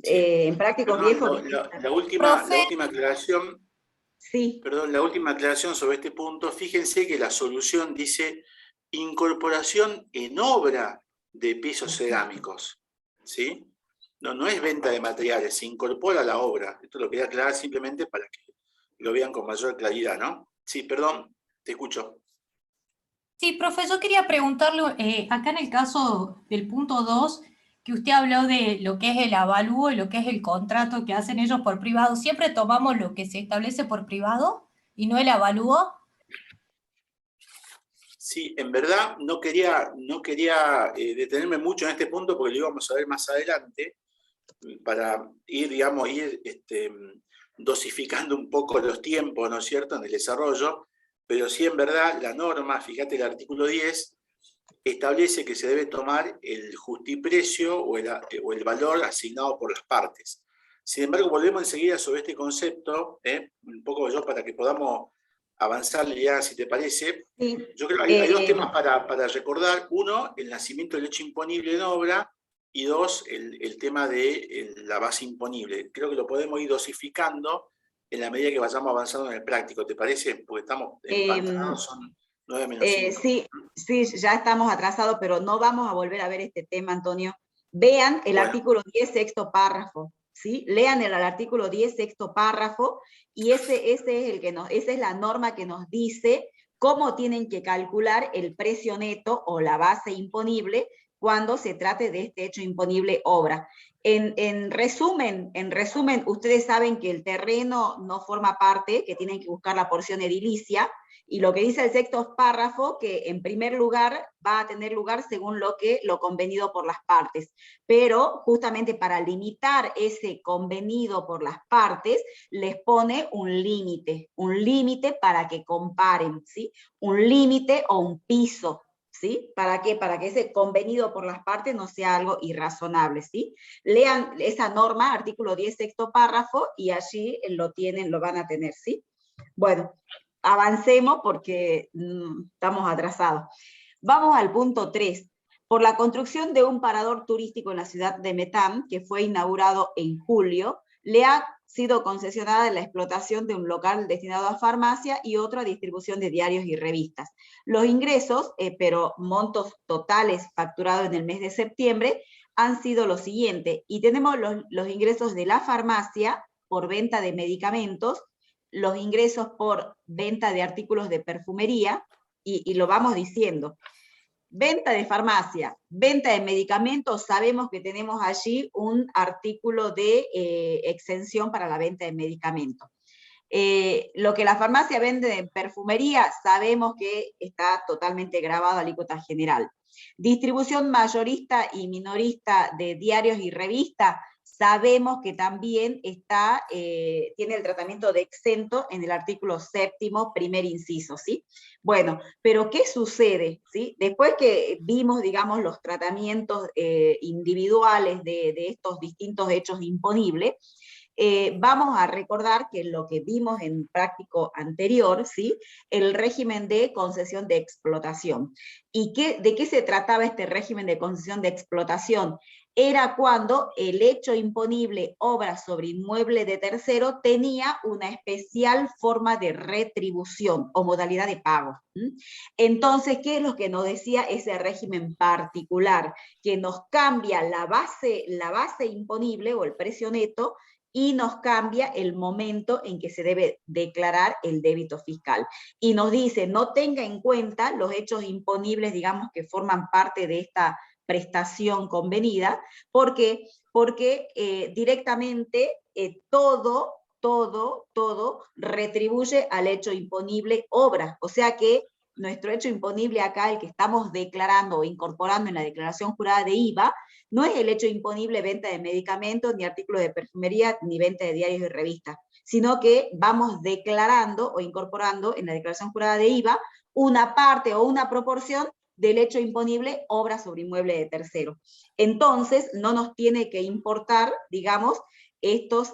Sí. en Prácticos Perdón, Viejos, la última aclaración, sí. perdón, la última aclaración sobre este punto. Fíjense que la solución dice incorporación en obra de pisos cerámicos, ¿sí? No es venta de materiales, se incorpora a la obra. Esto lo quería aclarar simplemente para que lo vean con mayor claridad, ¿no? Sí, perdón, te escucho. Sí, profe, yo quería preguntarle, acá en el caso del punto 2, que usted habló de lo que es el avalúo y lo que es el contrato que hacen ellos por privado, ¿siempre tomamos lo que se establece por privado y no el avalúo? Sí, en verdad no quería detenerme mucho en este punto porque lo íbamos a ver más adelante para ir, digamos, dosificando un poco los tiempos, ¿no es cierto?, en el desarrollo, pero sí en verdad la norma, fíjate el artículo 10, establece que se debe tomar el justiprecio o el valor asignado por las partes. Sin embargo, volvemos enseguida sobre este concepto, un poco yo para que podamos avanzar, Liliana, si te parece. Sí. Yo creo que hay dos temas para recordar. Uno, el nacimiento del hecho imponible en obra, y dos, el tema de la base imponible. Creo que lo podemos ir dosificando en la medida que vayamos avanzando en el práctico, ¿te parece? Porque estamos empantanados, son 9:05. Sí, ya estamos atrasados, pero no vamos a volver a ver este tema, Antonio. Vean el artículo 10, sexto párrafo, ¿sí? Lean el artículo 10, sexto párrafo, y esa es la norma que nos dice cómo tienen que calcular el precio neto o la base imponible cuando se trate de este hecho imponible obra. En resumen, ustedes saben que el terreno no forma parte, que tienen que buscar la porción edilicia, y lo que dice el sexto párrafo, que en primer lugar va a tener lugar según lo convenido por las partes. Pero justamente para limitar ese convenido por las partes, les pone un límite para que comparen, ¿sí? Un límite o un piso, ¿sí? ¿Para qué? Para que ese convenido por las partes no sea algo irrazonable, ¿sí? Lean esa norma, artículo 10, sexto párrafo, y allí lo van a tener, ¿sí? Bueno, avancemos porque estamos atrasados. Vamos al punto 3. Por la construcción de un parador turístico en la ciudad de Metán, que fue inaugurado en julio, le ha sido concesionada la explotación de un local destinado a farmacia y otro a distribución de diarios y revistas. Los ingresos, pero montos totales facturados en el mes de septiembre, han sido los siguientes. Y tenemos los ingresos de la farmacia por venta de medicamentos, los ingresos por venta de artículos de perfumería, y lo vamos diciendo. Venta de farmacia, venta de medicamentos, sabemos que tenemos allí un artículo de exención para la venta de medicamentos. Lo que la farmacia vende de perfumería, sabemos que está totalmente grabado a alícuota general. Distribución mayorista y minorista de diarios y revistas, sabemos que también tiene el tratamiento de exento en el artículo 7º, primer inciso, ¿sí? Bueno, pero ¿qué sucede? ¿Sí? Después que vimos, digamos, los tratamientos individuales de estos distintos hechos imponibles, vamos a recordar que lo que vimos en práctico anterior, ¿sí? El régimen de concesión de explotación. ¿Y de qué se trataba este régimen de concesión de explotación? Era cuando el hecho imponible obra sobre inmueble de tercero tenía una especial forma de retribución o modalidad de pago. Entonces, ¿qué es lo que nos decía ese régimen particular? Que nos cambia la base imponible o el precio neto y nos cambia el momento en que se debe declarar el débito fiscal. Y nos dice, no tenga en cuenta los hechos imponibles, digamos, que forman parte de esta prestación convenida, porque directamente todo retribuye al hecho imponible obra. O sea que nuestro hecho imponible acá, el que estamos declarando o incorporando en la declaración jurada de IVA, no es el hecho imponible venta de medicamentos, ni artículos de perfumería, ni venta de diarios y revistas, sino que vamos declarando o incorporando en la declaración jurada de IVA una parte o una proporción del hecho imponible obra sobre inmueble de tercero. Entonces, no nos tiene que importar, digamos, estas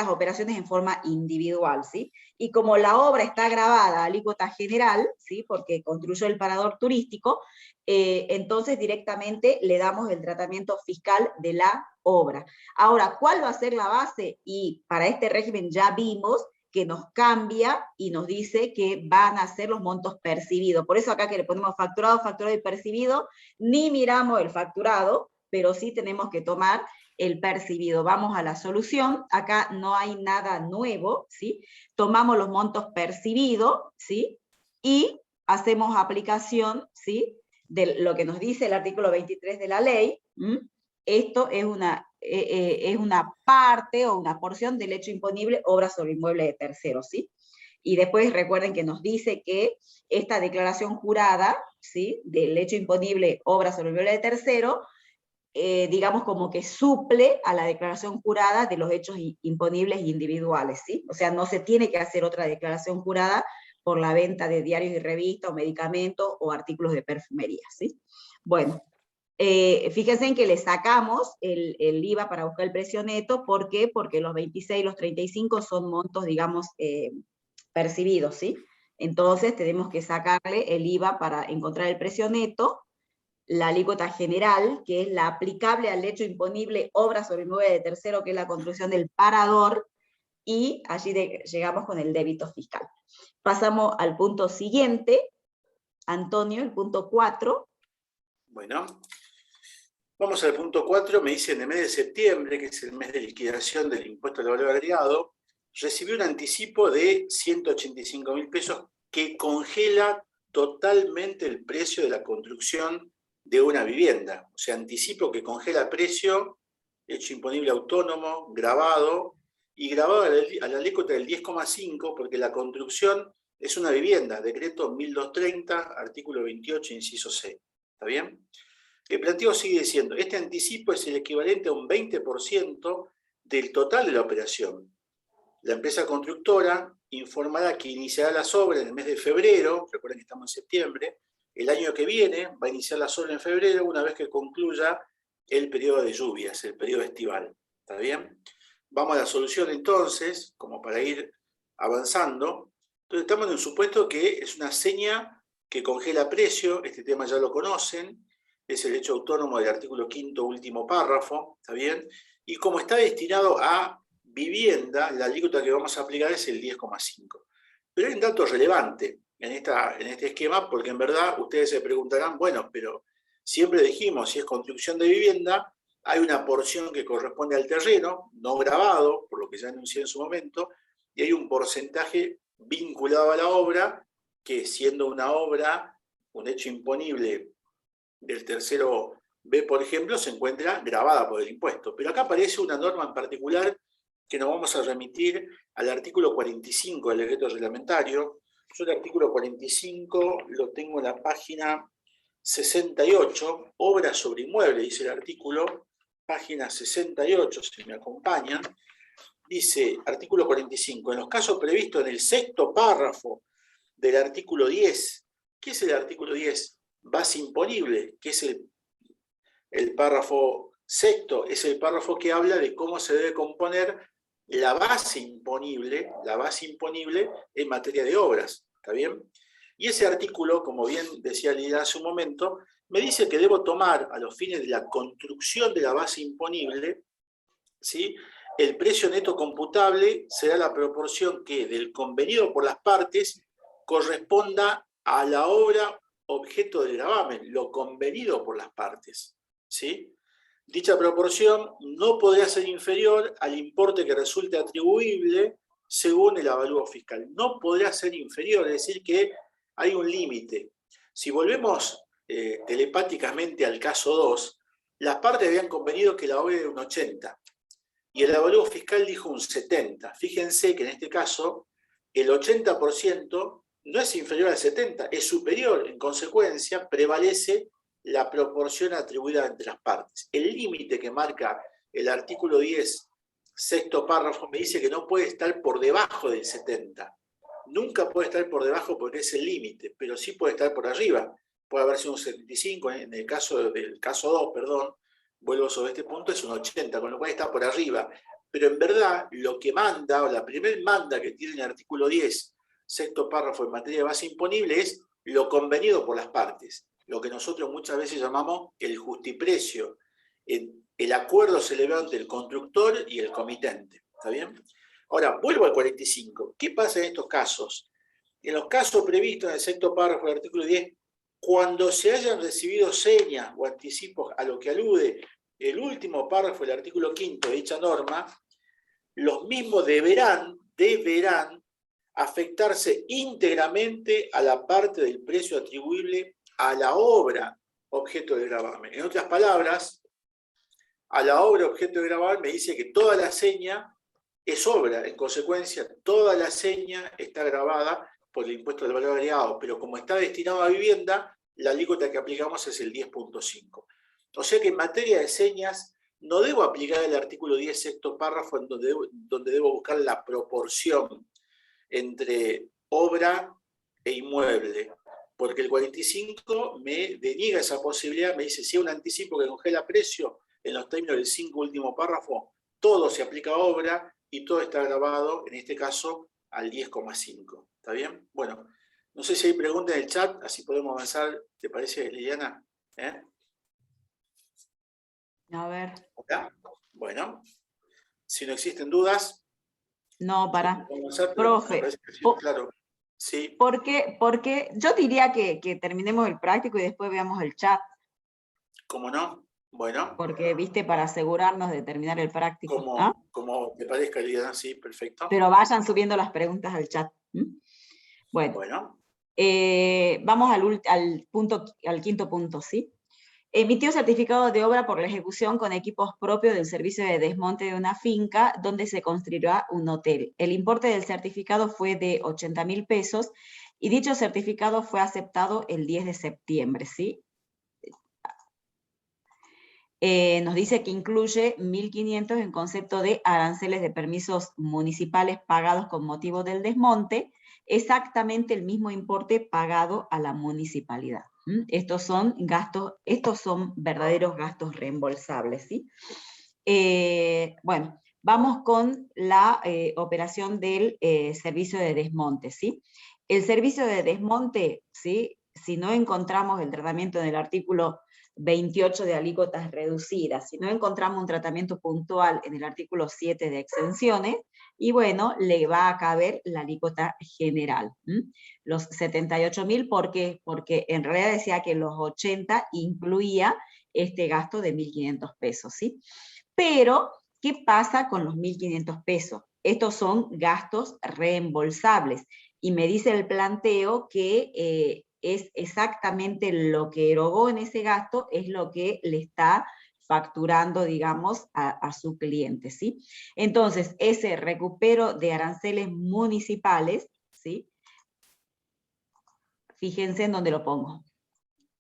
operaciones en forma individual, ¿sí? Y como la obra está grabada a alícuota general, ¿sí? Porque construyó el parador turístico, entonces directamente le damos el tratamiento fiscal de la obra. Ahora, ¿cuál va a ser la base? Y para este régimen ya vimos que nos cambia y nos dice que van a ser los montos percibidos. Por eso acá que le ponemos facturado, facturado y percibido, ni miramos el facturado, pero sí tenemos que tomar el percibido. Vamos a la solución, acá no hay nada nuevo, ¿sí? Tomamos los montos percibidos, ¿sí? Y hacemos aplicación, ¿sí? De lo que nos dice el artículo 23 de la ley. Esto es una parte o una porción del hecho imponible obra sobre inmueble de terceros, ¿sí? Y después recuerden que nos dice que esta declaración jurada, ¿sí? Del hecho imponible obra sobre inmueble de tercero, digamos como que suple a la declaración jurada de los hechos imponibles individuales, ¿sí? O sea, no se tiene que hacer otra declaración jurada por la venta de diarios y revistas, o medicamentos, o artículos de perfumería, ¿sí? Bueno, fíjense en que le sacamos el IVA para buscar el precio neto. ¿Por qué? Porque los 26 y los 35 son montos, digamos, percibidos, ¿sí? Entonces tenemos que sacarle el IVA para encontrar el precio neto, la alícuota general, que es la aplicable al hecho imponible obra sobre inmueble de tercero, que es la construcción del parador, y allí llegamos con el débito fiscal. Pasamos al punto siguiente, Antonio, el punto 4. Bueno, vamos al punto 4. Me dice, en el mes de septiembre, que es el mes de liquidación del impuesto al valor agregado, recibió un anticipo de 185.000 pesos que congela totalmente el precio de la construcción de una vivienda. O sea, anticipo que congela precio, hecho imponible autónomo, grabado, y grabado a la alícuota del 10,5, porque la construcción es una vivienda, decreto 1230, artículo 28, inciso C. ¿Está bien? El planteo sigue diciendo, este anticipo es el equivalente a un 20% del total de la operación. La empresa constructora informará que iniciará las obras en el mes de febrero, recuerden que estamos en septiembre, el año que viene va a iniciar las obras en febrero, una vez que concluya el periodo de lluvias, el periodo estival. ¿Está bien? Vamos a la solución entonces, como para ir avanzando. Entonces estamos en un supuesto que es una seña que congela precio, este tema ya lo conocen, es el hecho autónomo del artículo 5º, último párrafo, ¿está bien? Y como está destinado a vivienda, la alícuota que vamos a aplicar es el 10,5. Pero hay un dato relevante en este esquema, porque en verdad ustedes se preguntarán, bueno, pero siempre dijimos, si es construcción de vivienda, hay una porción que corresponde al terreno, no grabado, por lo que ya anuncié en su momento, y hay un porcentaje vinculado a la obra, que siendo una obra, un hecho imponible del tercero B, por ejemplo, se encuentra grabada por el impuesto. Pero acá aparece una norma en particular que nos vamos a remitir al artículo 45 del decreto reglamentario. Yo el artículo 45 lo tengo en la página 68, obra sobre inmueble, dice el artículo, página 68, si me acompañan. Dice, artículo 45, en los casos previstos en el 6º párrafo del artículo 10, ¿qué es el artículo 10? Base imponible, que es el párrafo Sexto es el párrafo que habla de cómo se debe componer la base imponible en materia de obras, ¿está bien? Y ese artículo, como bien decía Liliana hace un momento, me dice que debo tomar a los fines de la construcción de la base imponible, ¿sí? El precio neto computable será la proporción que del convenido por las partes corresponda a la obra objeto del gravamen, lo convenido por las partes, ¿sí? Dicha proporción no podrá ser inferior al importe que resulte atribuible según el avalúo fiscal. No podrá ser inferior, es decir, que hay un límite. Si volvemos telepáticamente al caso 2, las partes habían convenido que la obra era un 80 y el avalúo fiscal dijo un 70. Fíjense que en este caso el 80% no es inferior al 70, es superior. En consecuencia, prevalece la proporción atribuida entre las partes. El límite que marca el artículo 10, sexto párrafo, me dice que no puede estar por debajo del 70. Nunca puede estar por debajo porque es el límite, pero sí puede estar por arriba. Puede haber sido un 75, en el caso del caso 2, perdón, vuelvo sobre este punto, es un 80, con lo cual está por arriba. Pero en verdad, lo que manda, o la primer manda que tiene el artículo 10, sexto párrafo en materia de base imponible, es lo convenido por las partes, lo que nosotros muchas veces llamamos el justiprecio. El acuerdo se eleva entre el constructor y el comitente. ¿Está bien? Ahora, vuelvo al 45. ¿Qué pasa en estos casos? En los casos previstos en el sexto párrafo del artículo 10, cuando se hayan recibido señas o anticipos a lo que alude el último párrafo del artículo 5 de dicha norma, los mismos deberán afectarse íntegramente a la parte del precio atribuible a la obra objeto de gravamen. En otras palabras, a la obra objeto de gravamen me dice que toda la seña es obra, en consecuencia, toda la seña está grabada por el impuesto del valor agregado, pero como está destinado a vivienda, la alícuota que aplicamos es el 10.5. O sea que en materia de señas, no debo aplicar el artículo 10, sexto párrafo, en donde debo buscar la proporción entre obra e inmueble, porque el 45 me deniega esa posibilidad, me dice, si hay un anticipo que congela precio, en los términos del 5 último párrafo, todo se aplica a obra y todo está grabado, en este caso, al 10,5. ¿Está bien? Bueno, no sé si hay preguntas en el chat, así podemos avanzar. ¿Te parece, Liliana? A ver. ¿Hola? Bueno, si no existen dudas. No, para. Avanzar, Profe, claro. Sí. Porque yo diría que terminemos el práctico y después veamos el chat. ¿Cómo no? Bueno. Porque, viste, para asegurarnos de terminar el práctico. Como te parezca, Liliana, sí, perfecto. Pero vayan subiendo las preguntas al chat. Bueno. Vamos al quinto punto, ¿sí? Emitió certificado de obra por la ejecución con equipos propios del servicio de desmonte de una finca donde se construirá un hotel. El importe del certificado fue de 80.000 pesos y dicho certificado fue aceptado el 10 de septiembre, ¿sí? Nos dice que incluye 1.500 en concepto de aranceles de permisos municipales pagados con motivo del desmonte, exactamente el mismo importe pagado a la municipalidad. Estos son verdaderos gastos reembolsables, ¿sí? Bueno, vamos con la operación del servicio de desmonte, ¿sí? El servicio de desmonte, ¿sí? Si no encontramos el tratamiento en el artículo 28 de alícuotas reducidas, si no encontramos un tratamiento puntual en el artículo 7 de exenciones, y bueno, le va a caber la alícuota general. Los 78.000, ¿por qué? Porque en realidad decía que los 80 incluía este gasto de 1.500 pesos, ¿sí? Pero, ¿qué pasa con los 1.500 pesos? Estos son gastos reembolsables, y me dice el planteo que es exactamente lo que erogó en ese gasto, es lo que le está facturando, digamos, a su cliente, ¿sí? Entonces, ese recupero de aranceles municipales, ¿sí? Fíjense en dónde lo pongo,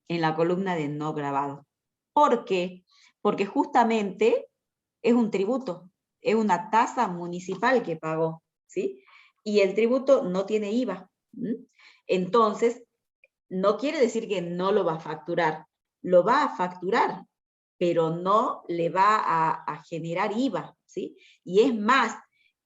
en la columna de no grabado. ¿Por qué? Porque justamente es un tributo, es una tasa municipal que pagó, ¿sí? Y el tributo no tiene IVA. Entonces, no quiere decir que no lo va a facturar, lo va a facturar, pero no le va a generar IVA, ¿sí? Y es más,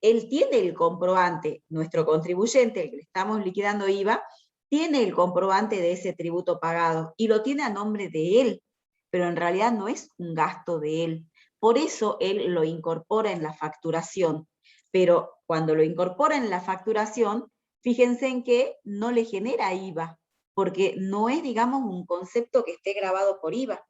él tiene el comprobante, nuestro contribuyente, el que le estamos liquidando IVA, tiene el comprobante de ese tributo pagado y lo tiene a nombre de él, pero en realidad no es un gasto de él. Por eso él lo incorpora en la facturación, pero cuando lo incorpora en la facturación, fíjense en que no le genera IVA, porque no es, digamos, un concepto que esté grabado por IVA.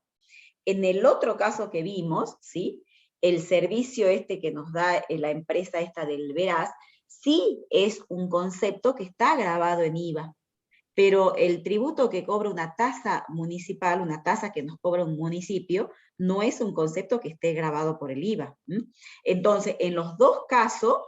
En el otro caso que vimos, ¿sí?, el servicio este que nos da la empresa esta del Veraz, sí es un concepto que está grabado en IVA, pero el tributo que cobra una tasa municipal, una tasa que nos cobra un municipio, no es un concepto que esté grabado por el IVA. Entonces, en los dos casos,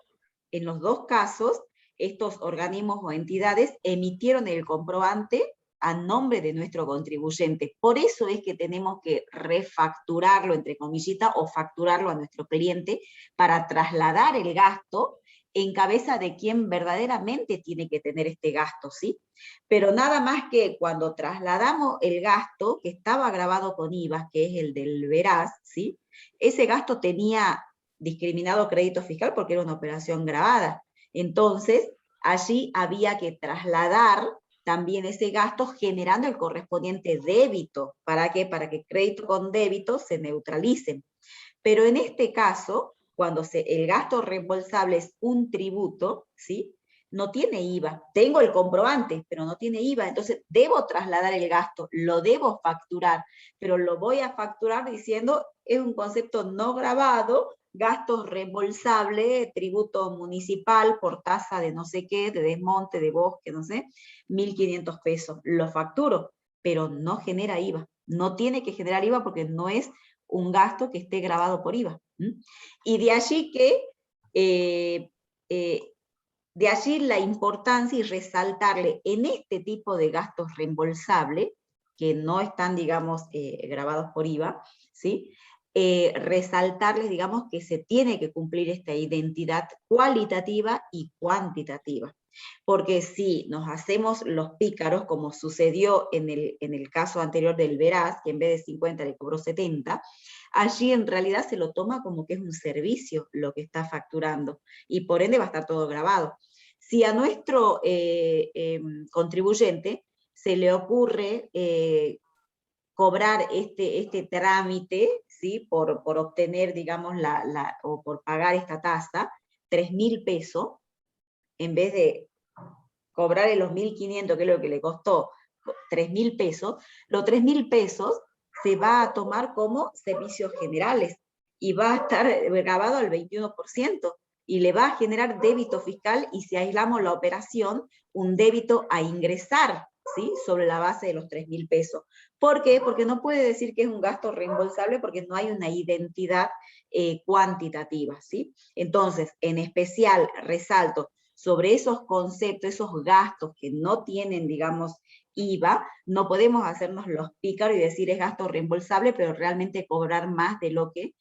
estos organismos o entidades emitieron el comprobante a nombre de nuestro contribuyente. Por eso es que tenemos que refacturarlo, entre comillitas, o facturarlo a nuestro cliente para trasladar el gasto en cabeza de quien verdaderamente tiene que tener este gasto, ¿sí? Pero nada más que cuando trasladamos el gasto, que estaba grabado con IVA, que es el del Veraz, ¿sí?, ese gasto tenía discriminado crédito fiscal porque era una operación grabada. Entonces, allí había que trasladar también ese gasto generando el correspondiente débito. ¿Para qué? Para que crédito con débito se neutralicen. Pero en este caso, cuando el gasto reembolsable es un tributo, ¿sí?, no tiene IVA. Tengo el comprobante, pero no tiene IVA. Entonces, debo trasladar el gasto, lo debo facturar, pero lo voy a facturar diciendo, es un concepto no grabado, gasto reembolsable, tributo municipal por tasa de no sé qué, de desmonte, de bosque, no sé, 1.500 pesos. Lo facturo, pero no genera IVA. No tiene que generar IVA porque no es un gasto que esté grabado por IVA. Y de allí que, de allí la importancia y resaltarle en este tipo de gastos reembolsables, que no están, digamos, grabados por IVA, ¿sí?, resaltarles, digamos, que se tiene que cumplir esta identidad cualitativa y cuantitativa. Porque si nos hacemos los pícaros, como sucedió en el caso anterior del Veraz, que en vez de 50 le cobró 70, allí en realidad se lo toma como que es un servicio lo que está facturando, y por ende va a estar todo grabado. Si a nuestro contribuyente se le ocurre cobrar este trámite, ¿sí?, por obtener, digamos, o por pagar esta tasa, 3.000 pesos, en vez de cobrarle los 1.500, que es lo que le costó, 3.000 pesos, los 3.000 pesos se va a tomar como servicios generales y va a estar grabado al 21%, y le va a generar débito fiscal, y si aislamos la operación, un débito a ingresar, ¿sí?, sobre la base de los 3.000 pesos. ¿Por qué? Porque no puede decir que es un gasto reembolsable porque no hay una identidad cuantitativa, ¿sí? Entonces, en especial, resalto, sobre esos conceptos, esos gastos que no tienen, digamos, IVA, no podemos hacernos los pícaros y decir es gasto reembolsable, pero realmente cobrar más de lo que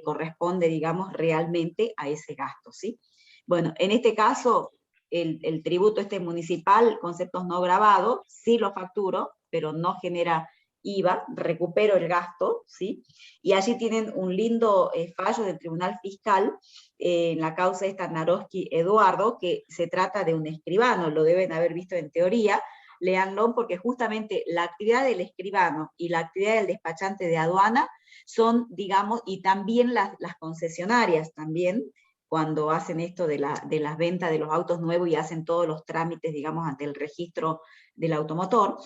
corresponde, digamos, realmente a ese gasto, ¿sí? Bueno, en este caso, el tributo municipal, conceptos no grabados, sí lo facturo, pero no genera IVA, recupero el gasto, ¿sí? Y allí tienen un lindo fallo del Tribunal Fiscal en la causa esta Naroski Eduardo, que se trata de un escribano, lo deben haber visto en teoría, léanlo, porque justamente la actividad del escribano y la actividad del despachante de aduana son, digamos, y también las concesionarias también, cuando hacen esto de las ventas de los autos nuevos y hacen todos los trámites, digamos, ante el registro del automotor,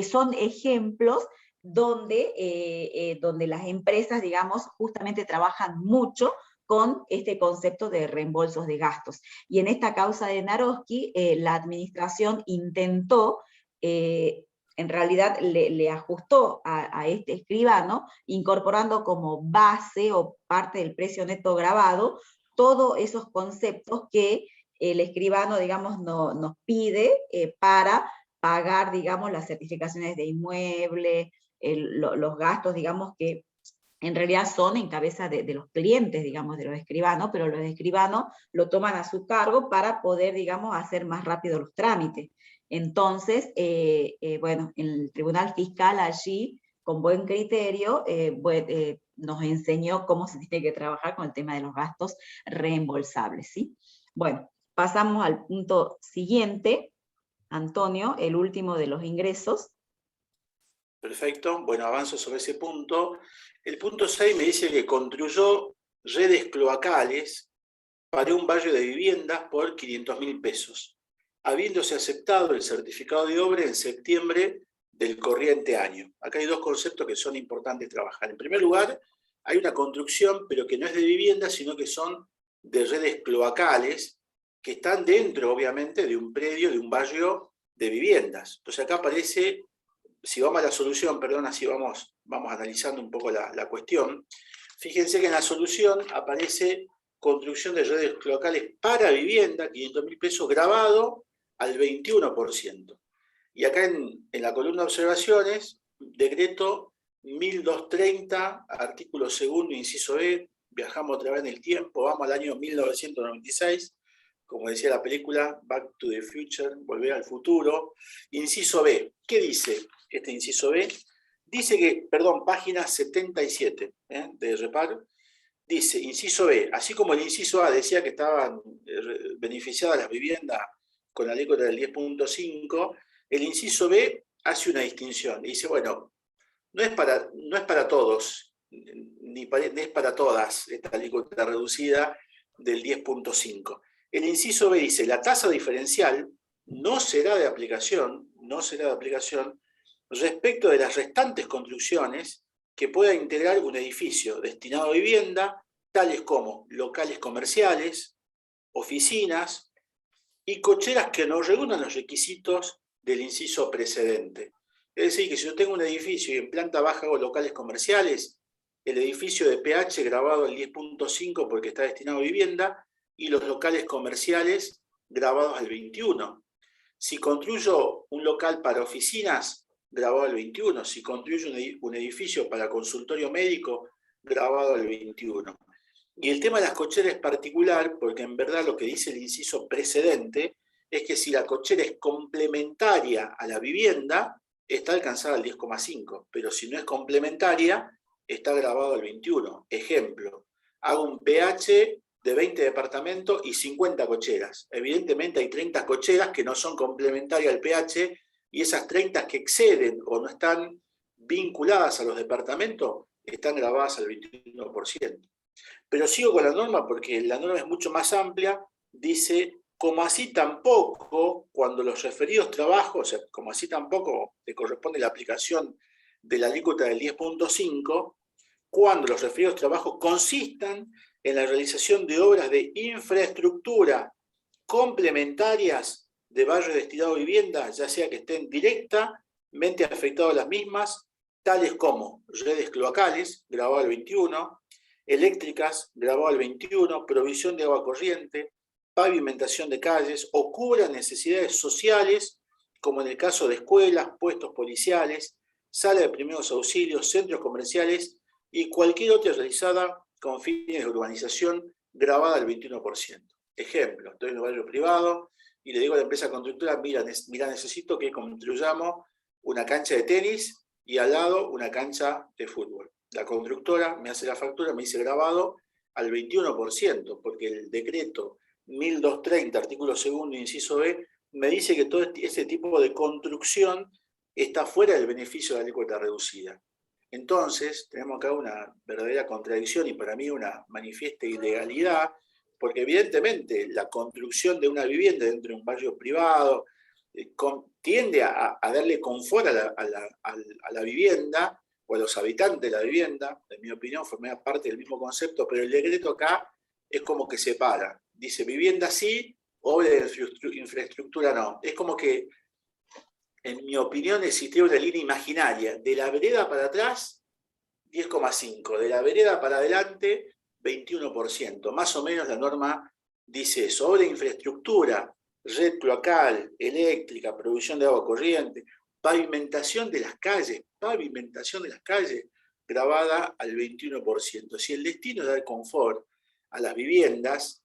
son ejemplos donde las empresas, digamos, justamente trabajan mucho con este concepto de reembolsos de gastos. Y en esta causa de Naroski, la administración intentó, en realidad le ajustó a este escribano, incorporando como base o parte del precio neto grabado todos esos conceptos que el escribano, digamos, nos pide para pagar, digamos, las certificaciones de inmueble, los gastos, digamos, que en realidad son en cabeza de los clientes, digamos, de los escribanos, pero los escribanos lo toman a su cargo para poder, digamos, hacer más rápido los trámites. Entonces, bueno, el Tribunal Fiscal allí con buen criterio, nos enseñó cómo se tiene que trabajar con el tema de los gastos reembolsables, ¿sí? Bueno, pasamos al punto siguiente, Antonio, el último de los ingresos. Perfecto, bueno, avanzo sobre ese punto. El punto 6 me dice que construyó redes cloacales para un barrio de viviendas por 500.000 pesos, habiéndose aceptado el certificado de obra en septiembre del corriente año. Acá hay dos conceptos que son importantes trabajar. En primer lugar, hay una construcción, pero que no es de vivienda, sino que son de redes cloacales, que están dentro, obviamente, de un predio, de un barrio de viviendas. Entonces acá aparece, si vamos a la solución, perdón, así vamos analizando un poco la cuestión. Fíjense que en la solución aparece construcción de redes cloacales para vivienda, 500.000 pesos, grabado al 21%. Y acá en la columna de observaciones, decreto 1230, artículo 2º, inciso B, viajamos otra vez en el tiempo, vamos al año 1996, como decía la película, Back to the Future, Volver al Futuro. Inciso B, ¿qué dice este inciso B? Dice que, perdón, página 77 de reparo, dice, inciso B, así como el inciso A decía que estaban beneficiadas las viviendas con la alícuota del 10.5, el inciso B hace una distinción y dice, bueno, no es para todos, ni es para todas esta alícuota reducida del 10.5. El inciso B dice, la tasa diferencial no será de aplicación respecto de las restantes construcciones que pueda integrar un edificio destinado a vivienda, tales como locales comerciales, oficinas y cocheras que no reúnan los requisitos del inciso precedente. Es decir, que si yo tengo un edificio y en planta baja hago locales comerciales, el edificio de pH grabado al 10.5 porque está destinado a vivienda, y los locales comerciales grabados al 21. Si construyo un local para oficinas, grabado al 21. Si construyo un edificio para consultorio médico, grabado al 21. Y el tema de las cocheras es particular porque en verdad lo que dice el inciso precedente es que si la cochera es complementaria a la vivienda, está alcanzada al 10.5, pero si no es complementaria, está grabado al 21. Ejemplo, hago un pH de 20 departamentos y 50 cocheras. Evidentemente hay 30 cocheras que no son complementarias al pH, y esas 30 que exceden o no están vinculadas a los departamentos, están grabadas al 21%. Pero sigo con la norma porque la norma es mucho más amplia, dice, como así tampoco, cuando los referidos trabajos, o sea, como así tampoco le corresponde la aplicación de la alícuota del 10.5, cuando los referidos trabajos consistan en la realización de obras de infraestructura complementarias de barrios destinados a vivienda, ya sea que estén directamente afectados las mismas, tales como redes cloacales, grabado al 21, eléctricas, grabado al 21, provisión de agua corriente, pavimentación de calles, o cubran necesidades sociales, como en el caso de escuelas, puestos policiales, sala de primeros auxilios, centros comerciales y cualquier otra realizada con fines de urbanización, grabada al 21%. Ejemplo, estoy en un barrio privado y le digo a la empresa constructora, mira, necesito que construyamos una cancha de tenis y al lado una cancha de fútbol. La constructora me hace la factura, me dice grabado al 21%, porque el decreto 1230, artículo 2º, inciso B, me dice que todo ese tipo de construcción está fuera del beneficio de la alícuota reducida. Entonces, tenemos acá una verdadera contradicción y para mí una manifiesta ilegalidad, porque evidentemente la construcción de una vivienda dentro de un barrio privado tiende a darle confort a la vivienda o a los habitantes de la vivienda. En mi opinión forma parte del mismo concepto, pero el decreto acá es como que separa. Dice vivienda sí, obra de infraestructura no. Es como que, en mi opinión, existía una línea imaginaria. De la vereda para atrás, 10.5. De la vereda para adelante, 21%. Más o menos la norma dice eso. Obra de infraestructura, red cloacal, eléctrica, provisión de agua corriente, pavimentación de las calles, grabada al 21%. Si el destino es dar confort a las viviendas,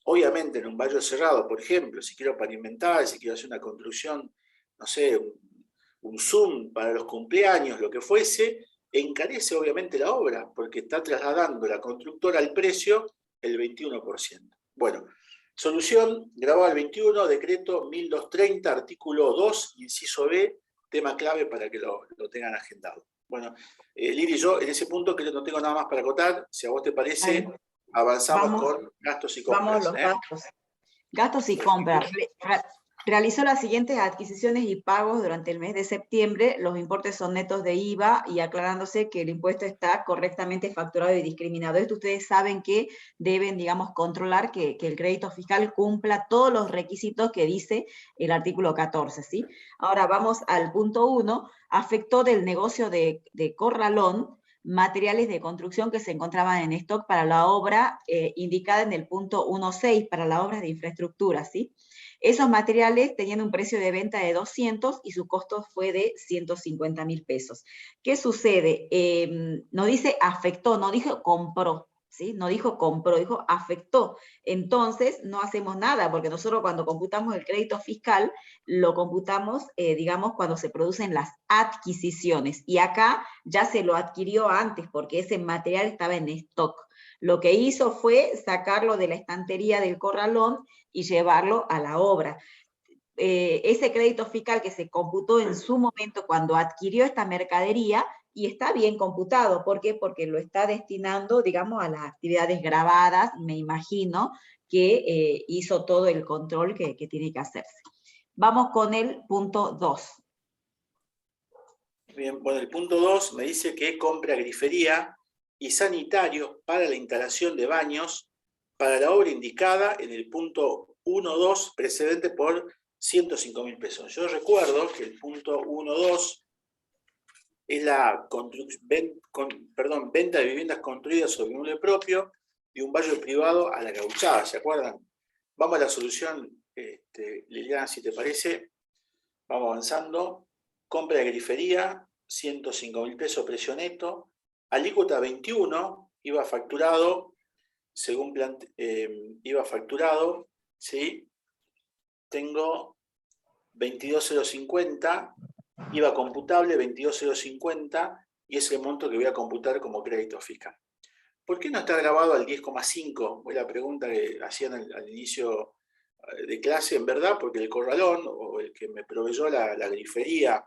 obviamente en un barrio cerrado, por ejemplo, si quiero pavimentar, si quiero hacer una construcción, no sé, un Zoom para los cumpleaños, lo que fuese, encarece obviamente la obra, porque está trasladando la constructora al precio el 21%. Bueno, solución, grabado el 21, decreto 1230, artículo 2, inciso B, tema clave para que lo tengan agendado. Bueno, Lili, yo en ese punto creo que no tengo nada más para acotar. Si a vos te parece, avanzamos con gastos y compras. Vamos a los gastos. Gastos y compras. Realizó las siguientes adquisiciones y pagos durante el mes de septiembre. Los importes son netos de IVA y aclarándose que el impuesto está correctamente facturado y discriminado. Esto ustedes saben que deben, digamos, controlar que el crédito fiscal cumpla todos los requisitos que dice el artículo 14, ¿sí? Ahora vamos al punto 1. Afectó del negocio de Corralón materiales de construcción que se encontraban en stock para la obra indicada en el punto 1.6, para las obras de infraestructura, ¿sí? Esos materiales tenían un precio de venta de 200 y su costo fue de 150.000 pesos. ¿Qué sucede? No dice afectó, no dijo compró, ¿sí? No dijo compró, dijo afectó. Entonces no hacemos nada, porque nosotros cuando computamos el crédito fiscal, lo computamos, digamos, cuando se producen las adquisiciones. Y acá ya se lo adquirió antes, porque ese material estaba en stock. Lo que hizo fue sacarlo de la estantería del Corralón y llevarlo a la obra. Ese crédito fiscal que se computó en su momento cuando adquirió esta mercadería, y está bien computado. ¿Por qué? Porque lo está destinando, digamos, a las actividades grabadas, me imagino, que hizo todo el control que tiene que hacerse. Vamos con el punto 2. Bien, bueno, el punto 2 me dice que compra grifería y sanitarios para la instalación de baños para la obra indicada en el punto 1.2 precedente por 105.000 pesos. Yo recuerdo que el punto 1.2 es la venta de viviendas construidas sobre inmueble propio de un barrio privado a la gauchada, ¿se acuerdan? Vamos a la solución, Liliana, si te parece. Vamos avanzando. Compra de grifería, 105.000 pesos precio neto. Alícuota 21, IVA facturado, según IVA facturado, ¿sí? Tengo 22.050, IVA computable 22.050, y es el monto que voy a computar como crédito fiscal. ¿Por qué no está grabado al 10,5? Fue la pregunta que hacían al inicio de clase, en verdad, porque el Corralón, o el que me proveyó la grifería,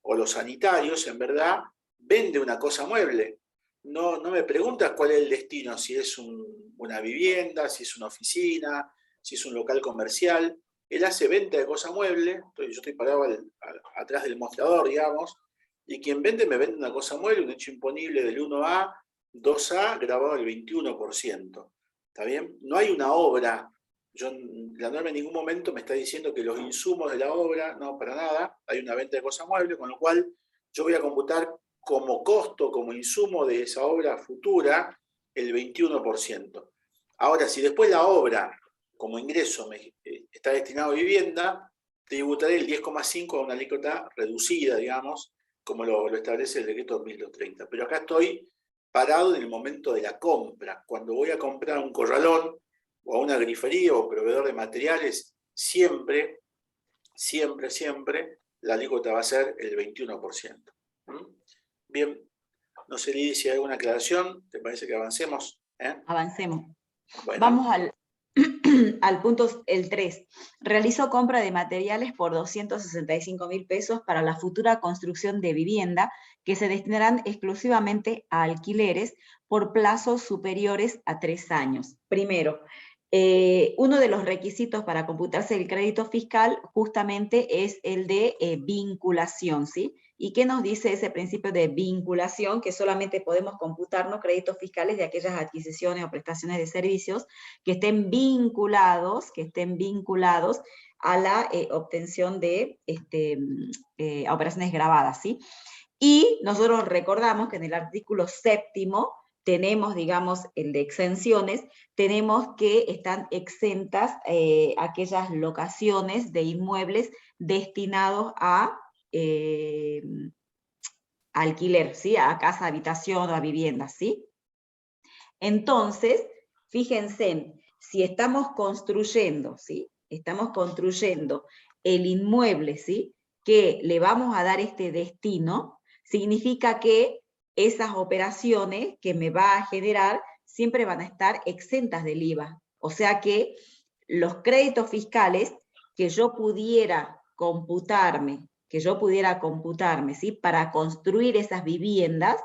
o los sanitarios, en verdad, vende una cosa mueble. No me preguntas cuál es el destino, si es una vivienda, si es una oficina, si es un local comercial. Él hace venta de cosa mueble, yo estoy parado atrás del mostrador, digamos, y quien vende me vende una cosa mueble, un hecho imponible del 1A, 2A, grabado al 21%. ¿Está bien? No hay una obra. La norma en ningún momento me está diciendo que los insumos de la obra, no, para nada, hay una venta de cosa mueble, con lo cual yo voy a computar como costo, como insumo de esa obra futura, el 21%. Ahora, si después la obra, como ingreso, está destinado a vivienda, tributaré el 10,5 a una alícuota reducida, digamos, como lo establece el decreto 1230. Pero acá estoy parado en el momento de la compra. Cuando voy a comprar un corralón, o a una grifería o proveedor de materiales, siempre, la alícuota va a ser el 21%. Bien, no sé, Lidia, si hay alguna aclaración, ¿te parece que avancemos? Avancemos. Bueno. Vamos al punto, el 3. Realizó compra de materiales por 265.000 pesos para la futura construcción de vivienda que se destinarán exclusivamente a alquileres por plazos superiores a 3 años. Primero, uno de los requisitos para computarse el crédito fiscal justamente es el de vinculación, ¿sí? ¿Y qué nos dice ese principio de vinculación? Que solamente podemos computarnos créditos fiscales de aquellas adquisiciones o prestaciones de servicios que estén vinculados a la obtención de operaciones grabadas, ¿sí? Y nosotros recordamos que en el artículo 7º tenemos, digamos, el de exenciones, tenemos que están exentas aquellas locaciones de inmuebles destinados a alquiler, ¿sí? A casa, habitación o a vivienda, ¿sí? Entonces, fíjense, si estamos construyendo, ¿sí? Estamos construyendo el inmueble, ¿sí? Que le vamos a dar este destino, significa que esas operaciones que me va a generar siempre van a estar exentas del IVA. O sea que los créditos fiscales que yo pudiera computarme, ¿sí? Para construir esas viviendas,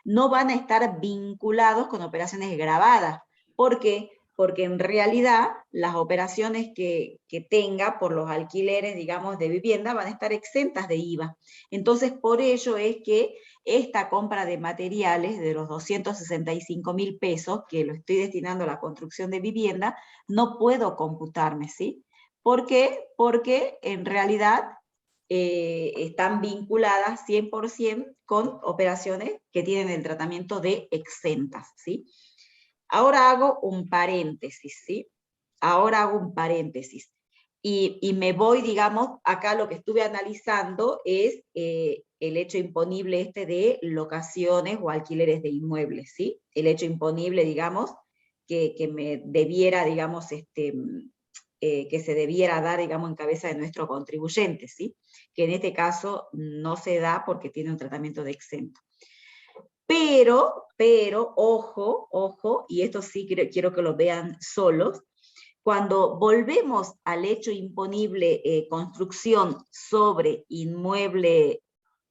no van a estar vinculados con operaciones gravadas. ¿Por qué? Porque en realidad las operaciones que tenga por los alquileres, digamos, de vivienda van a estar exentas de IVA. Entonces, por ello es que esta compra de materiales de los 265.000 pesos, que lo estoy destinando a la construcción de vivienda, no puedo computarme, ¿sí? ¿Por qué? Porque en realidad están vinculadas 100% con operaciones que tienen el tratamiento de exentas, ¿sí? Ahora hago un paréntesis, ¿sí? Ahora hago un paréntesis. Y me voy, digamos, acá lo que estuve analizando es el hecho imponible de locaciones o alquileres de inmuebles, ¿sí? El hecho imponible, digamos, que me debiera, digamos, que se debiera dar, digamos, en cabeza de nuestro contribuyente, ¿sí? Que en este caso no se da porque tiene un tratamiento de exento. Pero, ojo, y esto sí quiero que lo vean solos, cuando volvemos al hecho imponible construcción sobre inmueble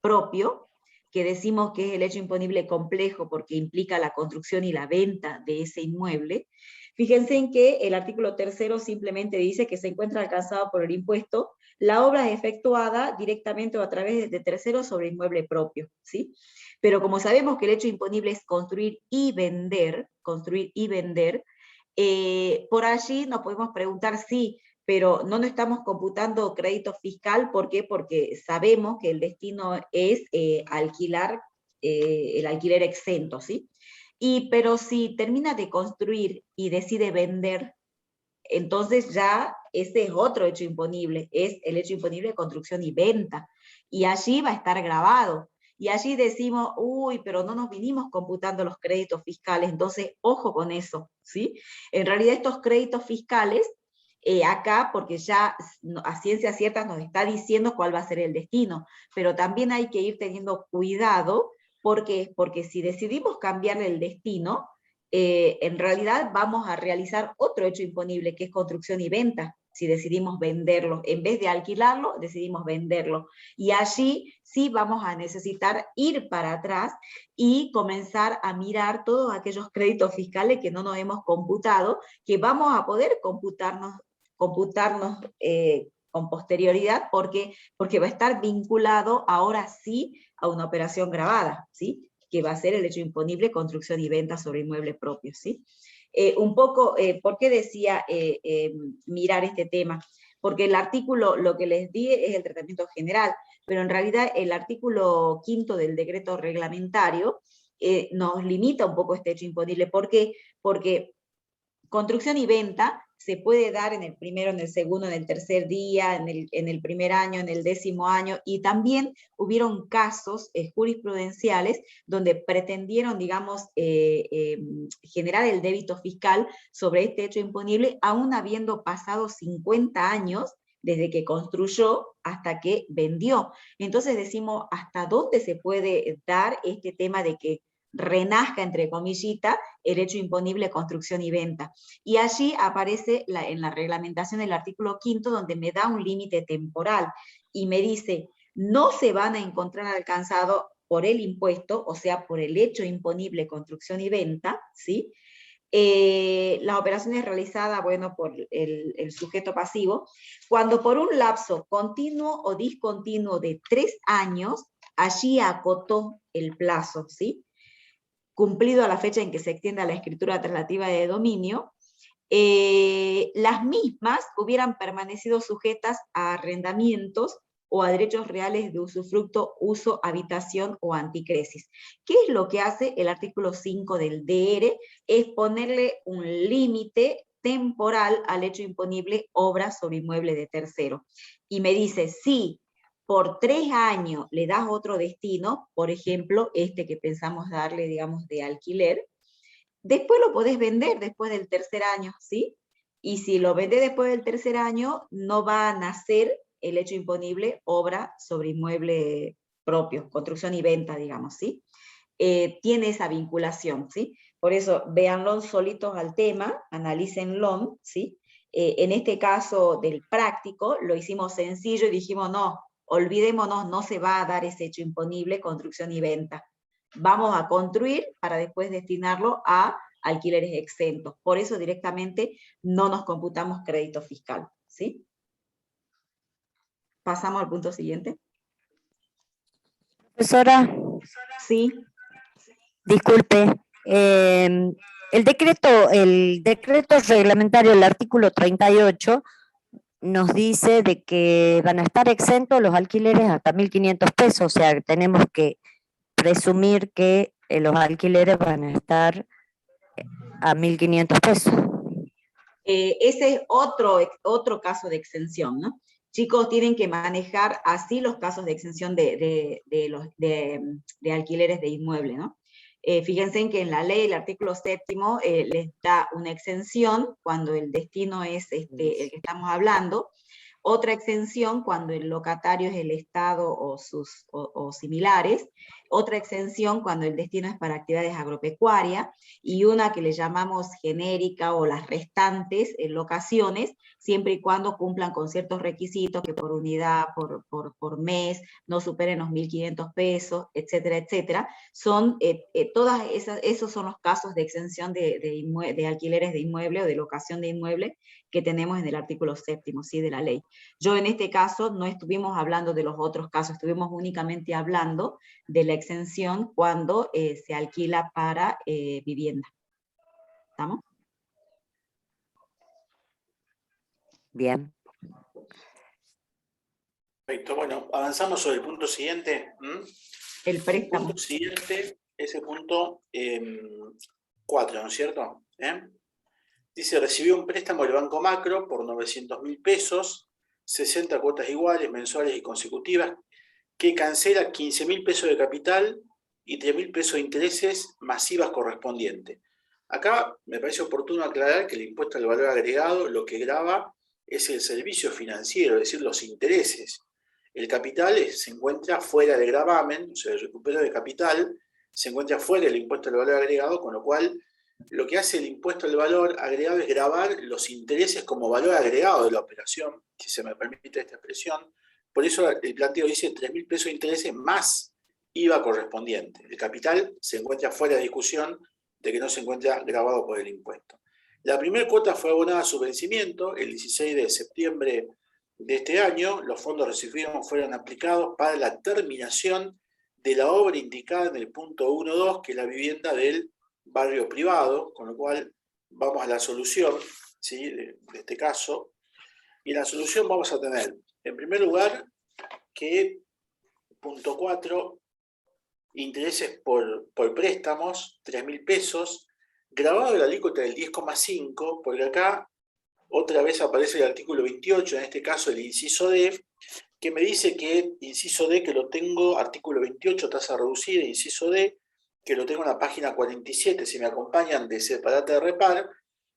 propio, que decimos que es el hecho imponible complejo porque implica la construcción y la venta de ese inmueble, fíjense en que el artículo 3º simplemente dice que se encuentra alcanzado por el impuesto la obra efectuada directamente o a través de terceros sobre inmueble propio, ¿sí? Pero como sabemos que el hecho imponible es construir y vender, por allí nos podemos preguntar sí, pero no nos estamos computando crédito fiscal, ¿por qué? Porque sabemos que el destino es alquilar, el alquiler exento, ¿sí? Pero si termina de construir y decide vender, entonces ya ese es otro hecho imponible, es el hecho imponible de construcción y venta, y allí va a estar grabado. Y allí decimos, uy, pero no nos vinimos computando los créditos fiscales, entonces ojo con eso, ¿sí? En realidad estos créditos fiscales, acá, porque ya a ciencia cierta nos está diciendo cuál va a ser el destino, pero también hay que ir teniendo cuidado, porque si decidimos cambiarle el destino, en realidad vamos a realizar otro hecho imponible, que es construcción y venta, si decidimos venderlo. En vez de alquilarlo, decidimos venderlo. Y allí sí vamos a necesitar ir para atrás y comenzar a mirar todos aquellos créditos fiscales que no nos hemos computado, que vamos a poder computarnos con posterioridad, porque va a estar vinculado ahora sí a una operación gravada, ¿sí? Que va a ser el hecho imponible, construcción y venta sobre inmueble propio, ¿sí? Un poco, ¿por qué decía mirar este tema? Porque el artículo, lo que les di es el tratamiento general, pero en realidad el artículo 5º del decreto reglamentario nos limita un poco este hecho imponible. ¿Por qué? Porque construcción y venta se puede dar en el primero, en el segundo, en el tercer día, en el primer año, en el 10º año, y también hubieron casos jurisprudenciales donde pretendieron, digamos, generar el débito fiscal sobre este hecho imponible, aún habiendo pasado 50 años desde que construyó hasta que vendió. Entonces decimos, ¿hasta dónde se puede dar este tema de que renazca, entre comillitas, el hecho imponible construcción y venta? Y allí aparece en la reglamentación del artículo 5º, donde me da un límite temporal, y me dice, no se van a encontrar alcanzados por el impuesto, o sea, por el hecho imponible construcción y venta, ¿sí? Las operaciones realizadas, bueno, por el sujeto pasivo, cuando por un lapso continuo o discontinuo de 3 años, allí acotó el plazo, ¿sí? Cumplido a la fecha en que se extienda la escritura traslativa de dominio, las mismas hubieran permanecido sujetas a arrendamientos o a derechos reales de usufructo, uso, habitación o anticresis. ¿Qué es lo que hace el artículo 5 del DR? Es ponerle un límite temporal al hecho imponible obra sobre inmueble de tercero. Y me dice, sí, por 3 años le das otro destino, por ejemplo, este que pensamos darle, digamos, de alquiler, después lo podés vender después del 3er año, ¿sí? Y si lo vendés después del 3er año, no va a nacer el hecho imponible obra sobre inmueble propio, construcción y venta, digamos, ¿sí? tiene esa vinculación, ¿sí? Por eso, véanlo solitos al tema, analícenlo, ¿sí? En este caso del práctico, lo hicimos sencillo y dijimos, no, olvidémonos, no se va a dar ese hecho imponible, construcción y venta. Vamos a construir para después destinarlo a alquileres exentos. Por eso directamente no nos computamos crédito fiscal, ¿sí? Pasamos al punto siguiente. Profesora, Sí. disculpe. El decreto reglamentario, el artículo 38, nos dice de que van a estar exentos los alquileres hasta 1.500 pesos, o sea, tenemos que presumir que los alquileres van a estar a 1.500 pesos. Ese es otro caso de exención, ¿no? Chicos, tienen que manejar así los casos de exención de alquileres de inmueble, ¿no? Fíjense en que en la ley, el artículo 7º, les da una exención cuando el destino es el que estamos hablando, otra exención cuando el locatario es el Estado o similares, otra exención cuando el destino es para actividades agropecuarias, y una que le llamamos genérica o las restantes locaciones, siempre y cuando cumplan con ciertos requisitos que por unidad, por mes, no superen los 1.500 pesos, etcétera, etcétera. Son, esos son los casos de exención de alquileres de inmueble o de locación de inmueble que tenemos en el artículo 7º, ¿sí? De la ley. Yo en este caso no estuvimos hablando de los otros casos, estuvimos únicamente hablando de la exención cuando se alquila para vivienda. ¿Estamos? Bien. Perfecto, bueno, avanzamos sobre el punto siguiente. El El préstamo. punto siguiente es el punto 4, ¿no es cierto? Dice, recibió un préstamo del Banco Macro por 900.000 pesos, 60 cuotas iguales, mensuales y consecutivas, que cancela 15.000 pesos de capital y 3.000 pesos de intereses masivas correspondientes. Acá me parece oportuno aclarar que el impuesto al valor agregado lo que grava es el servicio financiero, es decir, los intereses. El capital se encuentra fuera de gravamen, o sea, el recupero de capital se encuentra fuera del impuesto al valor agregado, con lo cual lo que hace el impuesto al valor agregado es gravar los intereses como valor agregado de la operación, si se me permite esta expresión. Por eso el planteo dice 3.000 pesos de intereses más IVA correspondiente. El capital se encuentra fuera de discusión de que no se encuentra grabado por el impuesto. La primera cuota fue abonada a su vencimiento el 16 de septiembre de este año. Los fondos recibidos fueron aplicados para la terminación de la obra indicada en el punto 1.2, que es la vivienda del barrio privado, con lo cual vamos a la solución, ¿sí? de este caso. Y en la solución vamos a tener, en primer lugar, que punto 4, intereses por préstamos, 3.000 pesos, grabado la alícuota del 10,5, porque acá otra vez aparece el artículo 28, en este caso el inciso D, que me dice que, inciso D, que lo tengo, artículo 28, tasa reducida, inciso D, que lo tengo en la página 47, si me acompañan, de Separata de Repar,